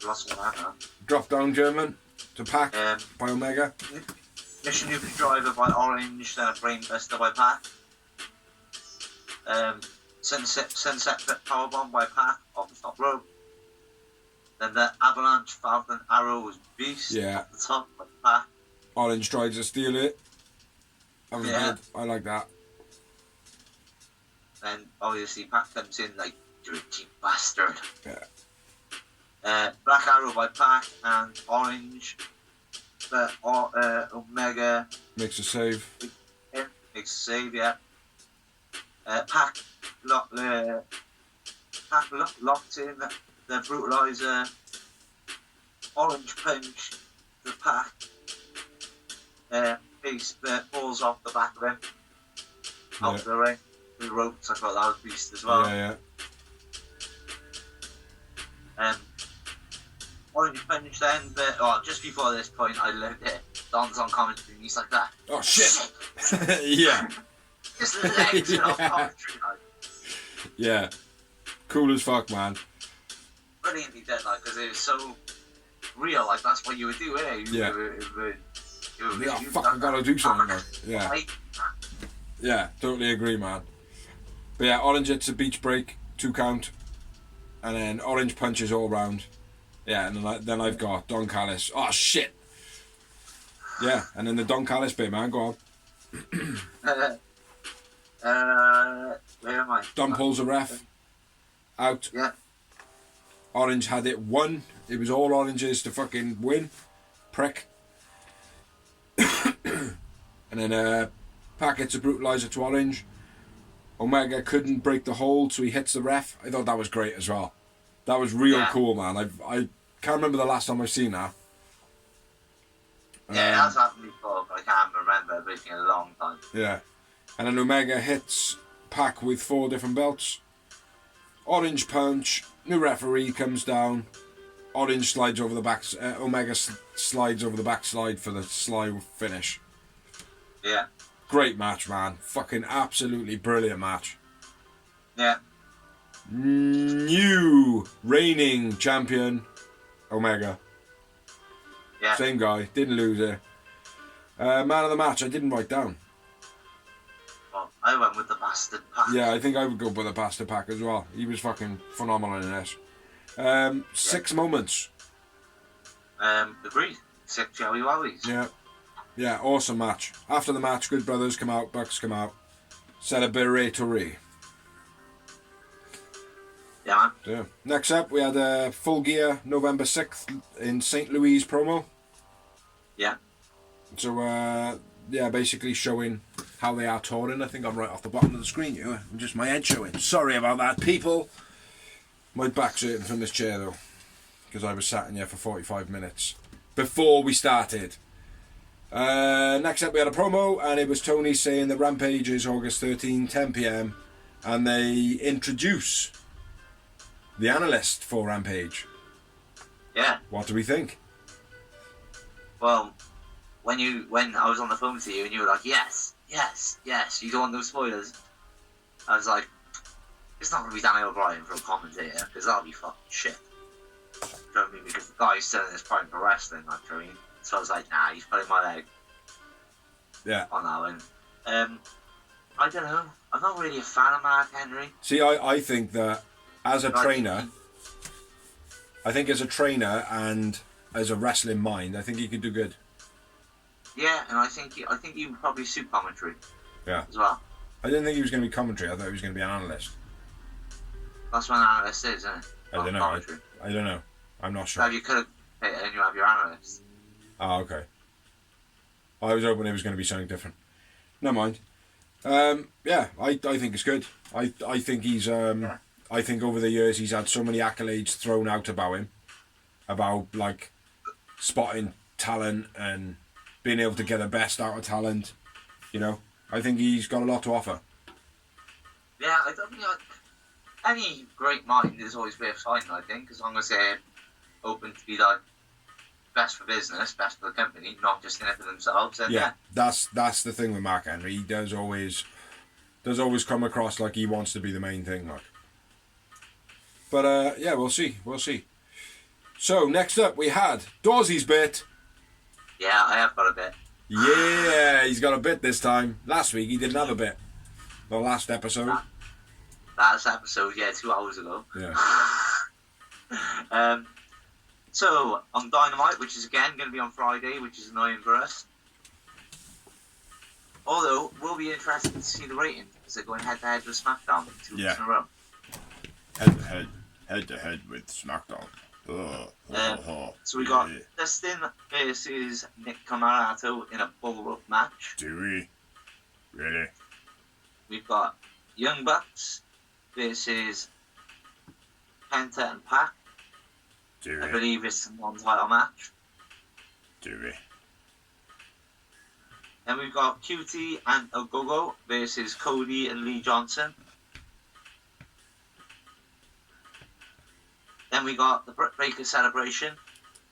Lost one now. Drop down German to Pac by Omega. Mission Nuclear Driver by Orange, then a Brainbuster by Pac. Sunset Powerbomb by Pac off the top rope. Then the Avalanche Falcon Arrow was beast off the top by Pac. Orange tries to steal it. That was good. I like that. Then obviously Pac comes in like, you're a cheap bastard. Yeah. Black Arrow by Pac and Orange. But Omega makes a save. Makes a save, yeah. Pac locked in the brutalizer. Orange punch to Pac. Beast falls off the back of him. Out the ring. The ropes, I thought that was beast as well. Yeah. Orange punch then, but just before this point, I loved it. Don's on commentary and he's like that. Oh shit! Yeah. Just legs off commentary, like. Yeah. Cool as fuck, man. Brilliantly done, like, because it was so real. Like that's what you would do, Yeah. Fuck, I gotta do something. Like. Yeah. Yeah, totally agree, man. But yeah, Orange hits a beach break, 2 count, and then Orange punches all round. Yeah, and then I've got Don Callis. Oh shit! Yeah, and then the Don Callis bit, man. Go on. Where am I? Don pulls a ref out. Yeah. Orange had it won. It was all Oranges to fucking win. Prick. And then Pac hits a brutalizer to Orange. Omega couldn't break the hold, so he hits the ref. I thought that was great as well. That was real cool, man. I can't remember the last time I've seen that. Yeah, that's happened before, but I can't remember everything in a long time. Yeah. And then Omega hits Pac with 4 different belts. Orange punch. New referee comes down. Orange slides over the back. Omega slides over the backslide for the slide finish. Yeah. Great match, man. Fucking absolutely brilliant match. Yeah. New reigning champion, Omega. Yeah. Same guy. Didn't lose it. Man of the match, I didn't write down. Well, I went with the Bastard Pac. Yeah, I think I would go with the Bastard Pac as well. He was fucking phenomenal in this. 6 moments. Agreed. 6 Joey Wowies. Yeah. Yeah, awesome match. After the match, Good Brothers come out, Bucks come out. Celebratory. Yeah, man. Yeah. Next up, we had a Full Gear November 6th in St. Louis promo. Yeah. So, yeah, basically showing how they are touring. I think I'm right off the bottom of the screen here. Just my head showing. Sorry about that, people. My back's hurting from this chair, though. Because I was sat in here for 45 minutes. Before we started. Next up we had a promo, and it was Tony saying the Rampage is August 13, 10 PM, and they introduce the analyst for Rampage. Yeah. What do we think? Well, when I was on the phone with you and you were like, yes, you don't want no spoilers. I was like, it's not going to be Danny O'Brien for a commentator, because that'll be fucking shit. Do you know what I mean? Because the guy's still in his prime for wrestling, like, do you know what I mean? So I was like, nah, he's putting my leg on that one. I don't know. I'm not really a fan of Mark Henry. See, I think that as a trainer, as a trainer and as a wrestling mind, I think he could do good. Yeah, and I think he would probably suit commentary. Yeah. As well. I didn't think he was going to be commentary. I thought he was going to be an analyst. That's what an analyst is, isn't it? I don't know. I don't know. I'm not sure. So you could have hit it and you have your analyst. Oh, okay. I was hoping it was going to be something different. Never mind. Yeah, I think it's good. I think he's I think over the years he's had so many accolades thrown out about him, about like spotting talent and being able to get the best out of talent. You know, I think he's got a lot to offer. Yeah, I don't think any great mind is always worth fighting. I think as long as they're open to be like best for business, best for the company, not just in it for themselves. And yeah, that's the thing with Mark Henry. He does always come across like he wants to be the main thing, like. But yeah, we'll see. So next up we had Dawsey's bit. Yeah, I have got a bit. Yeah, he's got a bit this time. Last week he didn't have a bit. The last episode. Last episode, yeah, 2 hours ago. Yeah. So on Dynamite, which is again going to be on Friday, which is annoying for us. Although we'll be interested to see the ratings because they're going head to head with SmackDown 2 weeks in a row. Head to head with SmackDown. So we got Dustin versus Nick Camarato in a bull rope match. Do we? Really? We've got Young Bucks versus Penta and Pac. Do I we? believe it's a non-title match. Do we? Then we've got QT and Ogogo versus Cody and Lee Johnson. Then we got the Britt Baker celebration,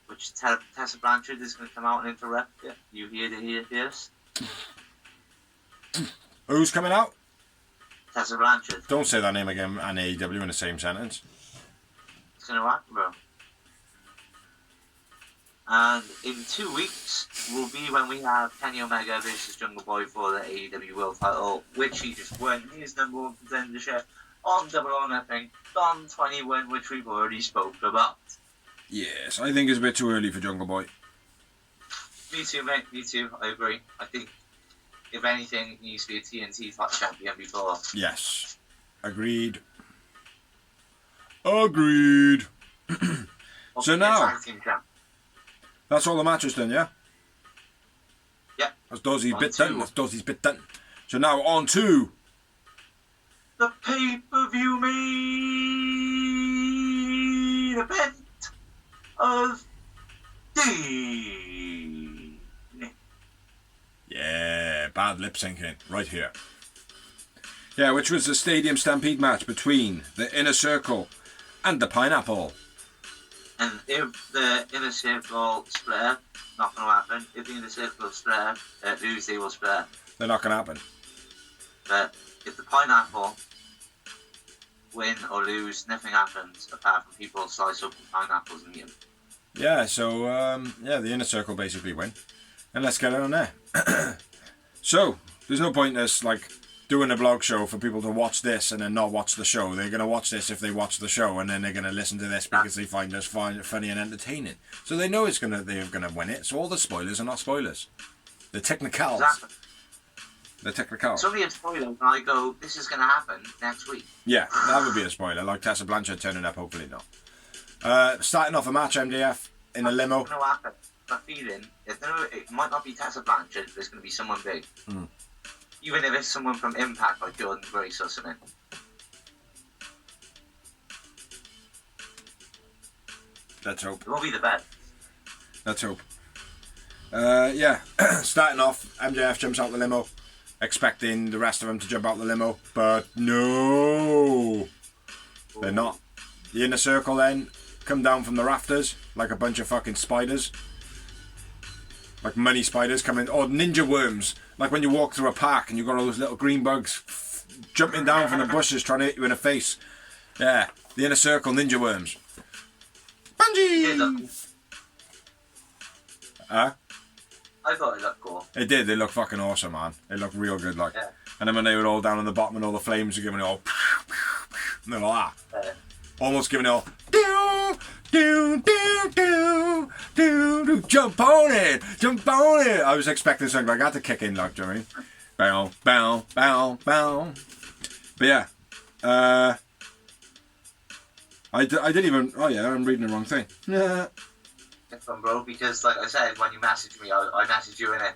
which Tessa Blanchard is going to come out and interrupt it. You hear this? Who's coming out? Tessa Blanchard. Don't say that name again and AEW in the same sentence. It's going to happen, bro. And in 2 weeks will be when we have Kenny Omega versus Jungle Boy for the AEW World title, which he just won his number one contendership on Double or Nothing, on 21, which we've already spoke about. Yes, I think it's a bit too early for Jungle Boy. Me too, mate. Me too. I agree. I think, if anything, he needs to be a TNT top champion before. Yes. Agreed. Agreed. So now, that's all the matches done, yeah? Yeah. That's Dozzy's bit done. So now on to the pay-per-view main event of the... Yeah, bad lip syncing right here. Yeah, which was the Stadium Stampede match between the Inner Circle and the Pineapple. And if the Inner Circle split, not going to happen. If the Inner Circle split, lose, they will split. They're not going to happen. But if the Pineapple win or lose, nothing happens apart from people slice open pineapples and eat them. Yeah, so, yeah, the Inner Circle basically win. And let's get it on there. So, there's no point in us, like, doing a blog show for people to watch this and then not watch the show. They're going to watch this if they watch the show, and then they're going to listen to this because they find us funny and entertaining. So they know they're going to win it. So all the spoilers are not spoilers. The technicals. Exactly. The technicals. It's only a spoiler when I go, this is going to happen next week. Yeah, that would be a spoiler. Like Tessa Blanchard turning up, hopefully not. Starting off a match, MDF, in a limo. It's going to happen. My feeling, it might not be Tessa Blanchard, but it's going to be someone big. Mm. Even if it's someone from Impact, like Jordan Grace or something. Let's hope. It won't be the best. Let's hope. Yeah, starting off, MJF jumps out the limo, expecting the rest of them to jump out the limo, but no, they're not. The Inner Circle then come down from the rafters like a bunch of fucking spiders. Like money spiders coming, or ninja worms. Like when you walk through a park and you've got all those little green bugs jumping down from the bushes trying to hit you in the face. Yeah, the Inner Circle ninja worms. Bungee! Huh? I thought it looked cool. It did, they look fucking awesome, man. They look real good, like. Yeah. And then when they were all down on the bottom and all the flames were giving it all, and they're like that. Yeah. Almost giving it all, do, do, do, do, do, do, jump on it, jump on it. I was expecting something like that to kick in, like, do you know what I mean? Bow, bow, bow, bow. But yeah, I didn't even, oh yeah, I'm reading the wrong thing. Yeah. Fun, bro, because like I said, when you messaged me, I messaged you in it.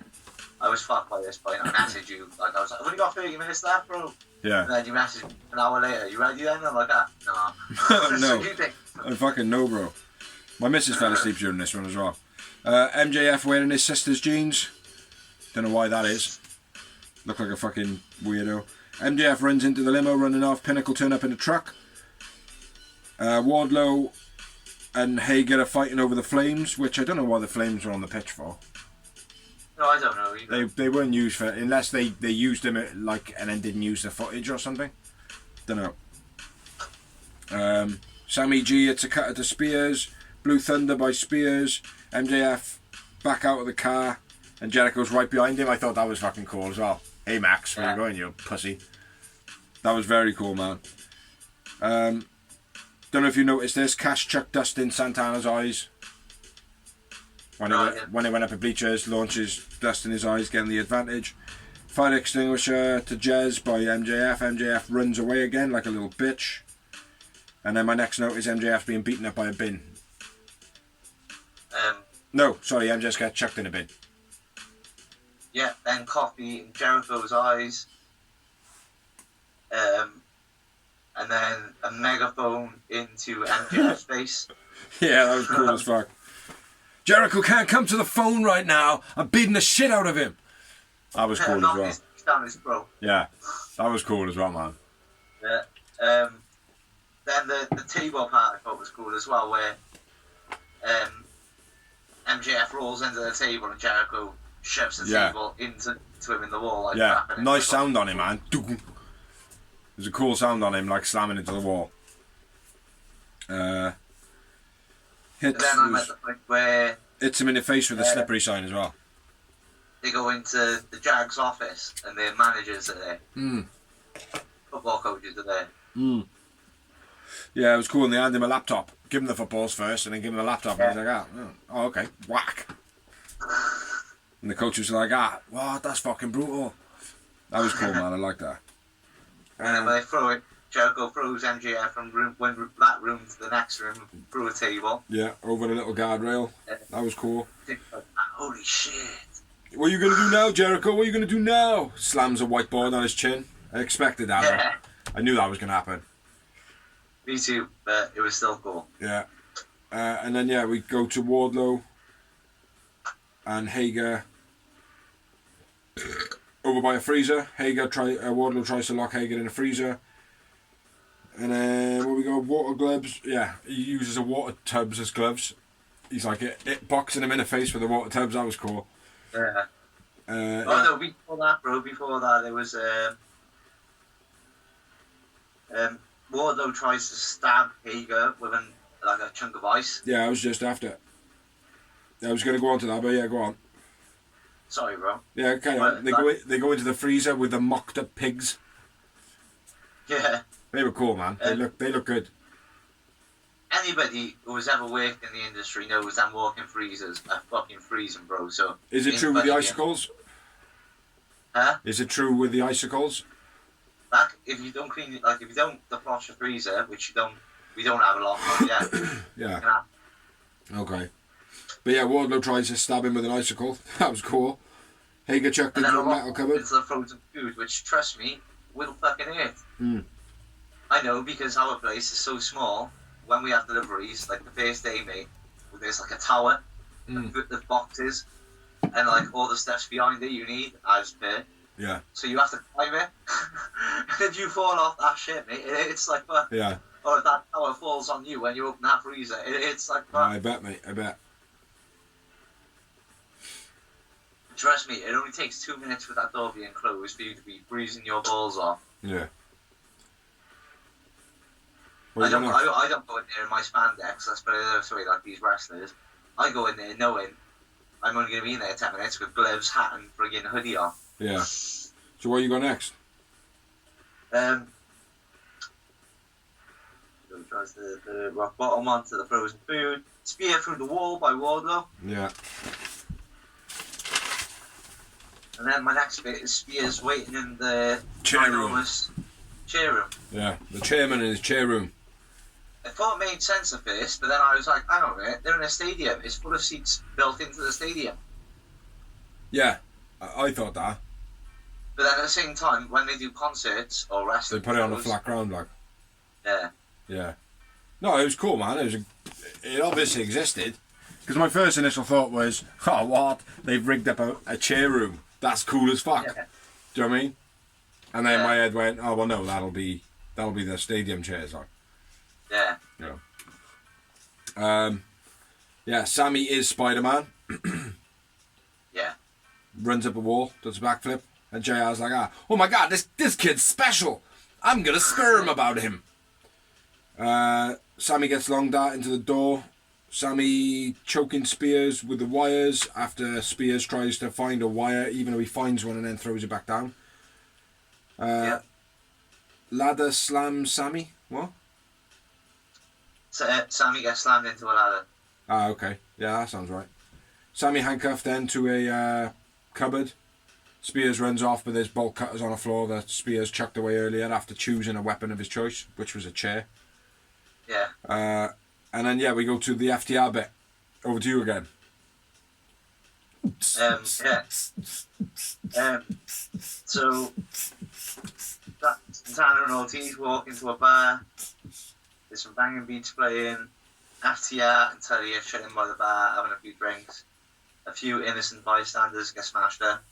I was fucked by this point. I messaged you, like, I was like, I've only got 30 minutes left, bro. Yeah. And then you messaged me an hour later, you ready then? I'm like, no. No. I fucking know, bro. My missus fell asleep during this one as well. MJF wearing his sister's jeans. Don't know why that is. Look like a fucking weirdo. MJF runs into the limo, running off. Pinnacle turn up in a truck. Wardlow and Hager are fighting over the flames, which I don't know why the flames were on the pitch for. No, I don't know either. They weren't used for, unless they used them like and then didn't use the footage or something. Don't know. Sammy G, it's a cutter to Spears. Blue Thunder by Spears. MJF back out of the car and Jericho's right behind him. I thought that was fucking cool as well. Hey Max, where you going, you pussy? That was very cool, man. Don't know if you noticed this. Cash chucked dust in Santana's eyes. When they went up at bleachers, launches dust in his eyes, getting the advantage. Fire extinguisher to Jez by MJF. MJF runs away again like a little bitch. And then my next note is MJF being beaten up by a bin. No, sorry, MJF got chucked in a bin. Yeah, then coffee in Jericho's eyes. And then a megaphone into MJF's face. Yeah, that was cool as fuck. Jericho can't come to the phone right now. I'm beating the shit out of him. That was cool as well. Down his throat. Yeah, that was cool as well, man. Yeah. Then the table part I thought was cool as well, where MJF rolls into the table and Jericho shoves the table into him in the wall. Like, yeah, nice sound on him, man. There's a cool sound on him, like slamming into the wall. And then I'm at the point where hits him in the face with a slippery sign as well. They go into the Jags office and their managers are there. Football coaches are there. Yeah, it was cool, and they handed him a laptop. Give him the footballs first, and then give him a laptop. And he's like, oh, okay, whack. And the coach was like, what? That's fucking brutal. That was cool, man. I like that. And then when they throw it, Jericho throws MJF from that room to the next room through a table. Yeah, over the little guardrail. That was cool. Holy shit. What are you going to do now, Jericho? What are you going to do now? Slams a whiteboard on his chin. I expected that. Yeah. I knew that was going to happen. Me too, but it was still cool. Yeah. And then, we go to Wardlow and Hager over by a freezer. Wardlow tries to lock Hager in a freezer. And then where we go, water gloves. Yeah, he uses a water tubs as gloves. He's like it boxing him in the face with the water tubs. That was cool. Yeah. No, before that, bro. Before that, there was Wardlow tries to stab Hager with a chunk of ice. Yeah, I was just after. I was going to go on to that, but yeah, go on. Sorry, bro. Yeah, carry on. They go into the freezer with the mocked up pigs. Yeah. They were cool, man. They look good. Anybody who has ever worked in the industry knows that walking freezers are fucking freezing, bro. So is it true with the icicles? Huh? Is it true with the icicles? Like, if you don't clean it, if you don't defrost your freezer, which we don't have a lot of yet. Yeah. Okay. But yeah, Wardlow tries to stab him with an icicle. That was cool. Hager chucked into a metal cupboard. Into the frozen food, which, trust me, will fucking hurt. I know, because our place is so small. When we have deliveries, like the first day, mate, there's like a tower of boxes, and like all the steps behind it you need as per. Yeah. So you have to climb it. And if you fall off that shit, mate, it's like Yeah. or if that tower falls on you when you open that freezer, it's like I bet, mate. I bet. Trust me, it only takes 2 minutes for that door being closed for you to be freezing your balls off. Yeah. I don't go in there in my spandex, let's put it this way, like these wrestlers. I go in there knowing I'm only going to be in there 10 minutes with gloves, hat and friggin' hoodie on. Yeah. So where you go next? So tries the rock bottom onto the frozen food. Spear through the wall by Wardlow. Yeah. And then my next bit is Spears waiting in the Chair room. enormous chair room. Yeah. The chairman in his chair room. I thought it made sense at first, but then I was like, hang on a minute, they're in a stadium. It's full of seats built into the stadium. Yeah. I thought that. But then at the same time, when they do concerts or They wrestling put it on a shows, flat ground, like. yeah. Yeah. No, it was cool, man. It obviously existed. Because my first initial thought was, oh, what? They've rigged up a chair room. That's cool as fuck. Yeah. Do you know what I mean? And then Yeah. my head went, oh, well, no, that'll be the stadium chairs, like. Yeah. Yeah. Yeah, Sammy is Spider-Man. Yeah. Runs up a wall, does a backflip. And JR's like, oh my god, this kid's special. I'm going to sperm about him. Sammy gets long dart into the door. Sammy choking Spears with the wires after Spears tries to find a wire, even though he finds one and then throws it back down. Yeah. Ladder slams Sammy. What? So, Sammy gets slammed into a ladder. Okay. Yeah, that sounds right. Sammy handcuffed then to a cupboard. Spears runs off, but there's bolt cutters on the floor that Spears chucked away earlier after choosing a weapon of his choice, which was a chair. Yeah. And then, yeah, we go to the FTR bit. Over to you again. Yeah. So, Santana and Ortiz walk into a bar. There's some banging beats playing. FTR and Tully are chilling by the bar, having a few drinks. A few innocent bystanders get smashed up.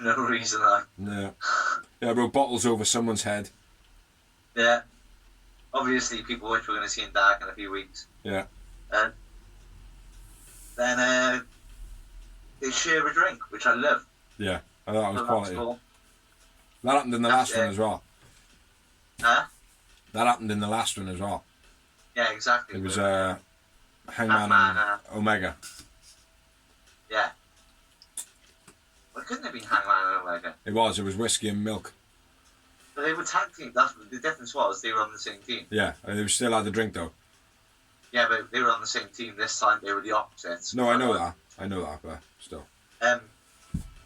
No reason, like. Yeah. Yeah, bro, bottles over someone's head. Yeah. Obviously, people which we're going to see in Dark in a few weeks. Yeah. Then they share a drink, which I love. Yeah, I thought that was So quality. cool. That happened in the last one as well. Huh? That happened in the last one as well. Yeah, exactly. It was Hangman Hangman, and Omega. Yeah. Well, it couldn't have been Hangman and Omega. It was whiskey and milk. But they were tag team. That's the difference was they were on the same team. Yeah, and they still had the drink though. Yeah, but they were on the same team this time. They were the opposites. No, I know that, but still. Then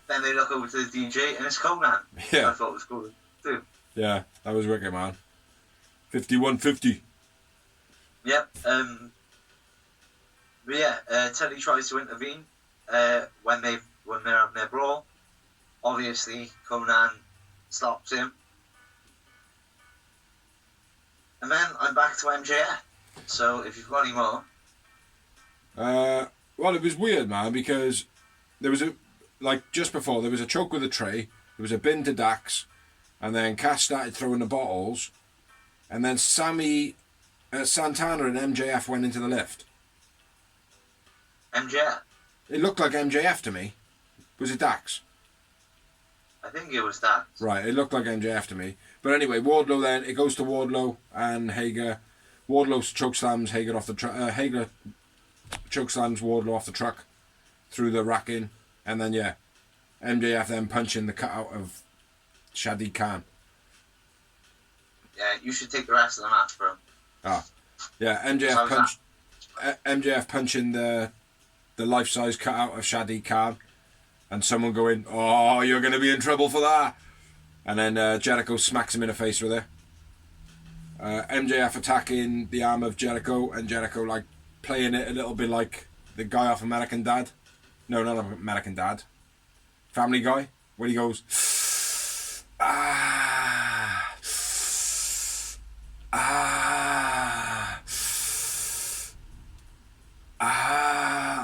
they look over to the DJ and it's Conan. Yeah. I thought it was cool too. Yeah, that was wicked, man. 51-50. Yep. But yeah, Teddy tries to intervene when they're having their brawl. Obviously, Conan stops him. And then I'm back to MJF. So if you've got any more. Well, it was weird, man, because there was just before, there was a choke with a tray, there was a bin to Dax, and then Cass started throwing the bottles, and then Santana and MJF went into the lift. MJF? It looked like MJF to me. Was it Dax? I think it was that. Right, it looked like MJF to me. But anyway, Wardlow then, it goes to Wardlow and Hager. Wardlow chokeslams Hager off the truck. Hager chokeslams Wardlow off the truck through the racking. And then, yeah, MJF then punching the cutout of Shadi Khan. Yeah, you should take the rest of the match, bro. Yeah, MJF punching the life-size cutout of Shadi Khan. And someone going, oh, you're going to be in trouble for that. And then Jericho smacks him in the face with it. MJF attacking the arm of Jericho, and Jericho like playing it a little bit like the guy off American Dad. No, not American Dad. Family Guy, when he goes,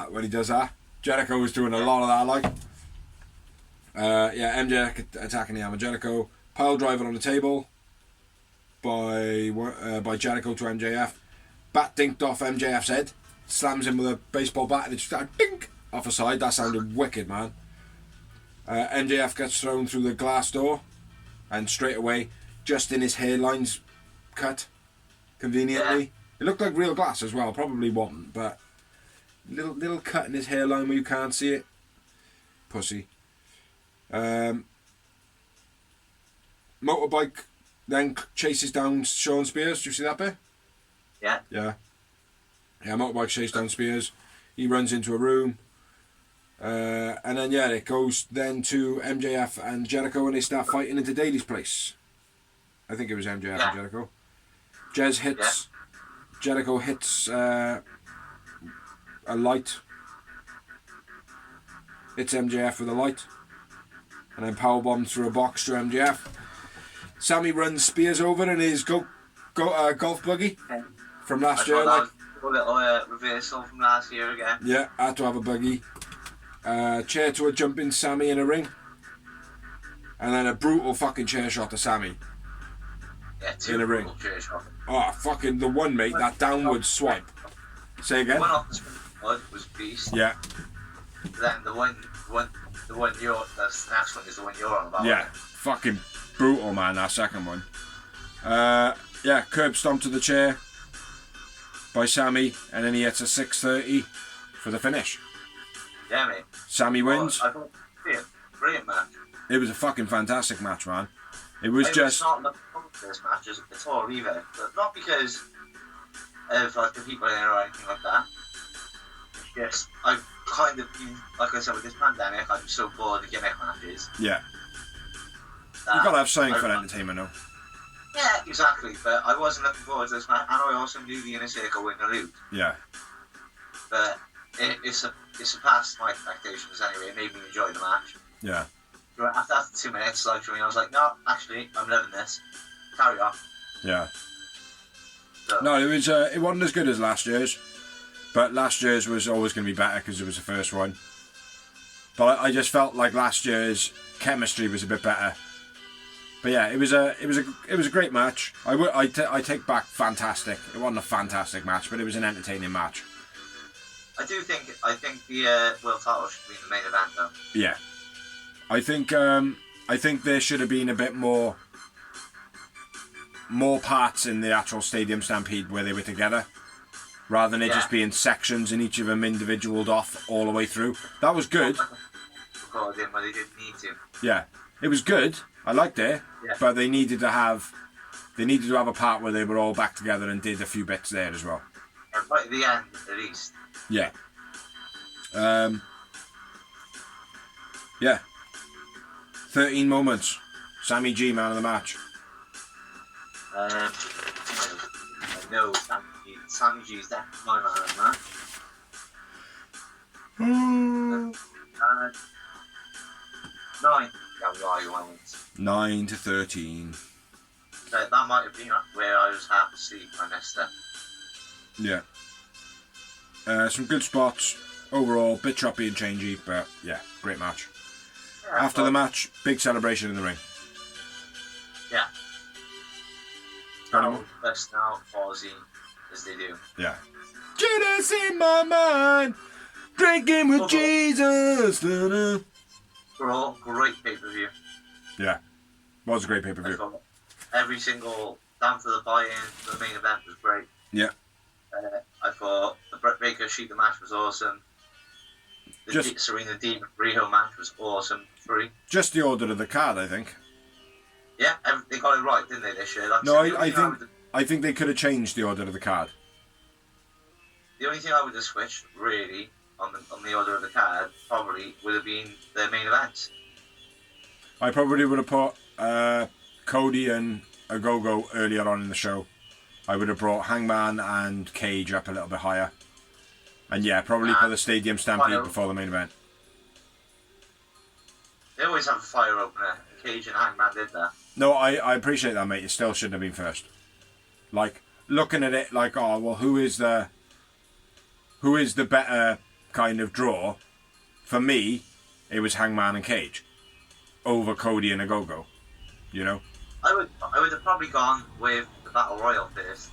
when he does that. Jericho was doing a lot of that, like. MJF attacking the arm of Jericho. Pile driver on the table by Jericho to MJF. Bat dinked off MJF's head. Slams him with a baseball bat and it just dink off a side. That sounded wicked, man. MJF gets thrown through the glass door and straight away, just in his hairline's cut, conveniently. Yeah. It looked like real glass as well, probably wasn't, but little cut in his hairline where you can't see it. Pussy. Motorbike then chases down Sean Spears. Do you see that bit? Yeah. Yeah, motorbike chases down Spears. He runs into a room. And then, it goes then to MJF and Jericho and they start fighting into Daily's place. I think it was MJF and Jericho. Jez hits... Jericho hits a light. Hits MJF with a light. And then powerbombs through a box to MJF. Sammy runs Spears over in his golf buggy from last year. Like a little reversal from last year again. Yeah, had to have a buggy. Chair to a jumping Sammy in a ring. And then a brutal fucking chair shot to Sammy. Yeah, two in a ring. Chair shot. Oh, fucking the one, mate, that downward swipe. Say again? The one off the springboard was beast. Yeah. Then the next one is the one you're on about. Yeah, fucking brutal, man, that second one. Curb stomp to the chair by Sammy, and then he hits a 630 for the finish. Yeah, mate. Sammy wins. I thought, brilliant match. It was a fucking fantastic match, man. It was just... not looking forward to this match at all either. But not because of like the people in it or anything like that. It's just, I've kind of been, like I said, with this pandemic, I'm so bored of gimmick matches. Yeah. You've got to have something for entertainment, though. Yeah, exactly. But I wasn't looking forward to this match, and I also knew the Inner Circle win or lose. Yeah. But it surpassed my expectations anyway. It made me enjoy the match. Yeah. After 2 minutes, I was like, no, actually, I'm loving this. Carry on. Yeah. So, no, it wasn't as good as last year's, but last year's was always going to be better because it was the first one. But I just felt like last year's chemistry was a bit better. But yeah, it was a great match. I take back fantastic. It wasn't a fantastic match, but it was an entertaining match. I think the world title should be the main event though. Yeah. I think there should have been a bit more parts in the actual Stadium Stampede where they were together, rather than it just being sections and each of them individualed off all the way through. That was good. But they didn't need to. Yeah, it was good. I liked it, yeah. But they needed to have a part where they were all back together and did a few bits there as well. And right at the end, at least. Yeah. Yeah. 13 moments. Sammy G, man of the match. I know Sammy G is definitely my man of the match. 9. Yeah, right, 9 to 13. That might have been where I was half asleep. I missed it. Yeah. Some good spots. Overall, bit choppy and changey, but yeah, great match. Yeah, after the match, big celebration in the ring. Yeah. Best now, Aussie, as they do. Yeah. Jesus in my mind, drinking with Jesus. Great pay-per-view. Yeah, was a great pay-per-view. Every single down to the buy-in for the main event was great. Yeah. I thought the Brett Baker Sheet the match was awesome. The Serena Deeb Riho match was awesome. 3. Just the order of the card, I think. Yeah, they got it right, didn't they, this year? Like, no, I think they could have changed the order of the card. The only thing I would have switched, really, on the order of the card, probably would have been the main event. I probably would have put Cody and Ogogo earlier on in the show. I would have brought Hangman and Cage up a little bit higher. And yeah, probably put the Stadium Stampede before the main event. They always have a fire opener. Cage and Hangman did that. No, I appreciate that, mate. It still shouldn't have been first. Like, looking at it like, oh, well, who is the better kind of draw? for me, it was Hangman and Cage over Cody and Ogogo. You know. I would have probably gone with the Battle Royal first.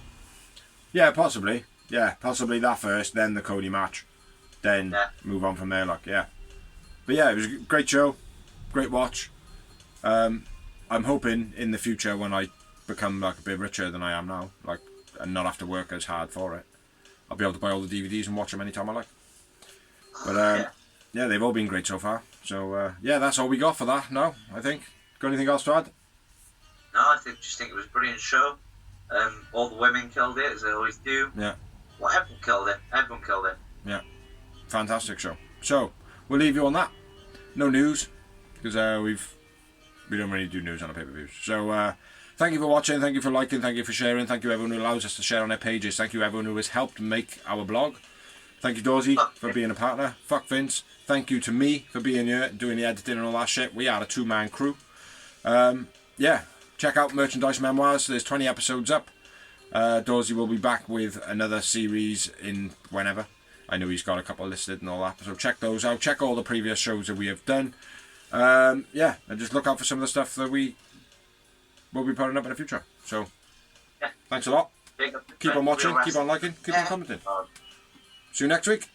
Yeah, possibly. Yeah, possibly that first, then the Cody match, then move on from there. Like, yeah. But yeah, it was a great show, great watch. I'm hoping in the future when I become like a bit richer than I am now, like, and not have to work as hard for it, I'll be able to buy all the DVDs and watch them anytime I like. But yeah, they've all been great so far. So yeah, that's all we got for that. No, I think. Got anything else to add? No, I just think it was a brilliant show. All the women killed it, as they always do. Yeah. Well, everyone killed it. Everyone killed it. Yeah. Fantastic show. So, we'll leave you on that. No news, because we don't really do news on our pay-per-views. So, thank you for watching, thank you for liking, thank you for sharing, thank you everyone who allows us to share on their pages, thank you everyone who has helped make our blog. Thank you, Dorsey, for being a partner. Fuck Vince. Thank you to me for being here, doing the editing and all that shit. We are a two-man crew. Yeah, check out Merchandise Memoirs. There's 20 episodes up. Dorsey will be back with another series in whenever. I know he's got a couple listed and all that. So check those out. Check all the previous shows that we have done. Yeah, and just look out for some of the stuff that we will be putting up in the future. So, thanks a lot. Keep on watching, keep on liking, keep on commenting. See you next week.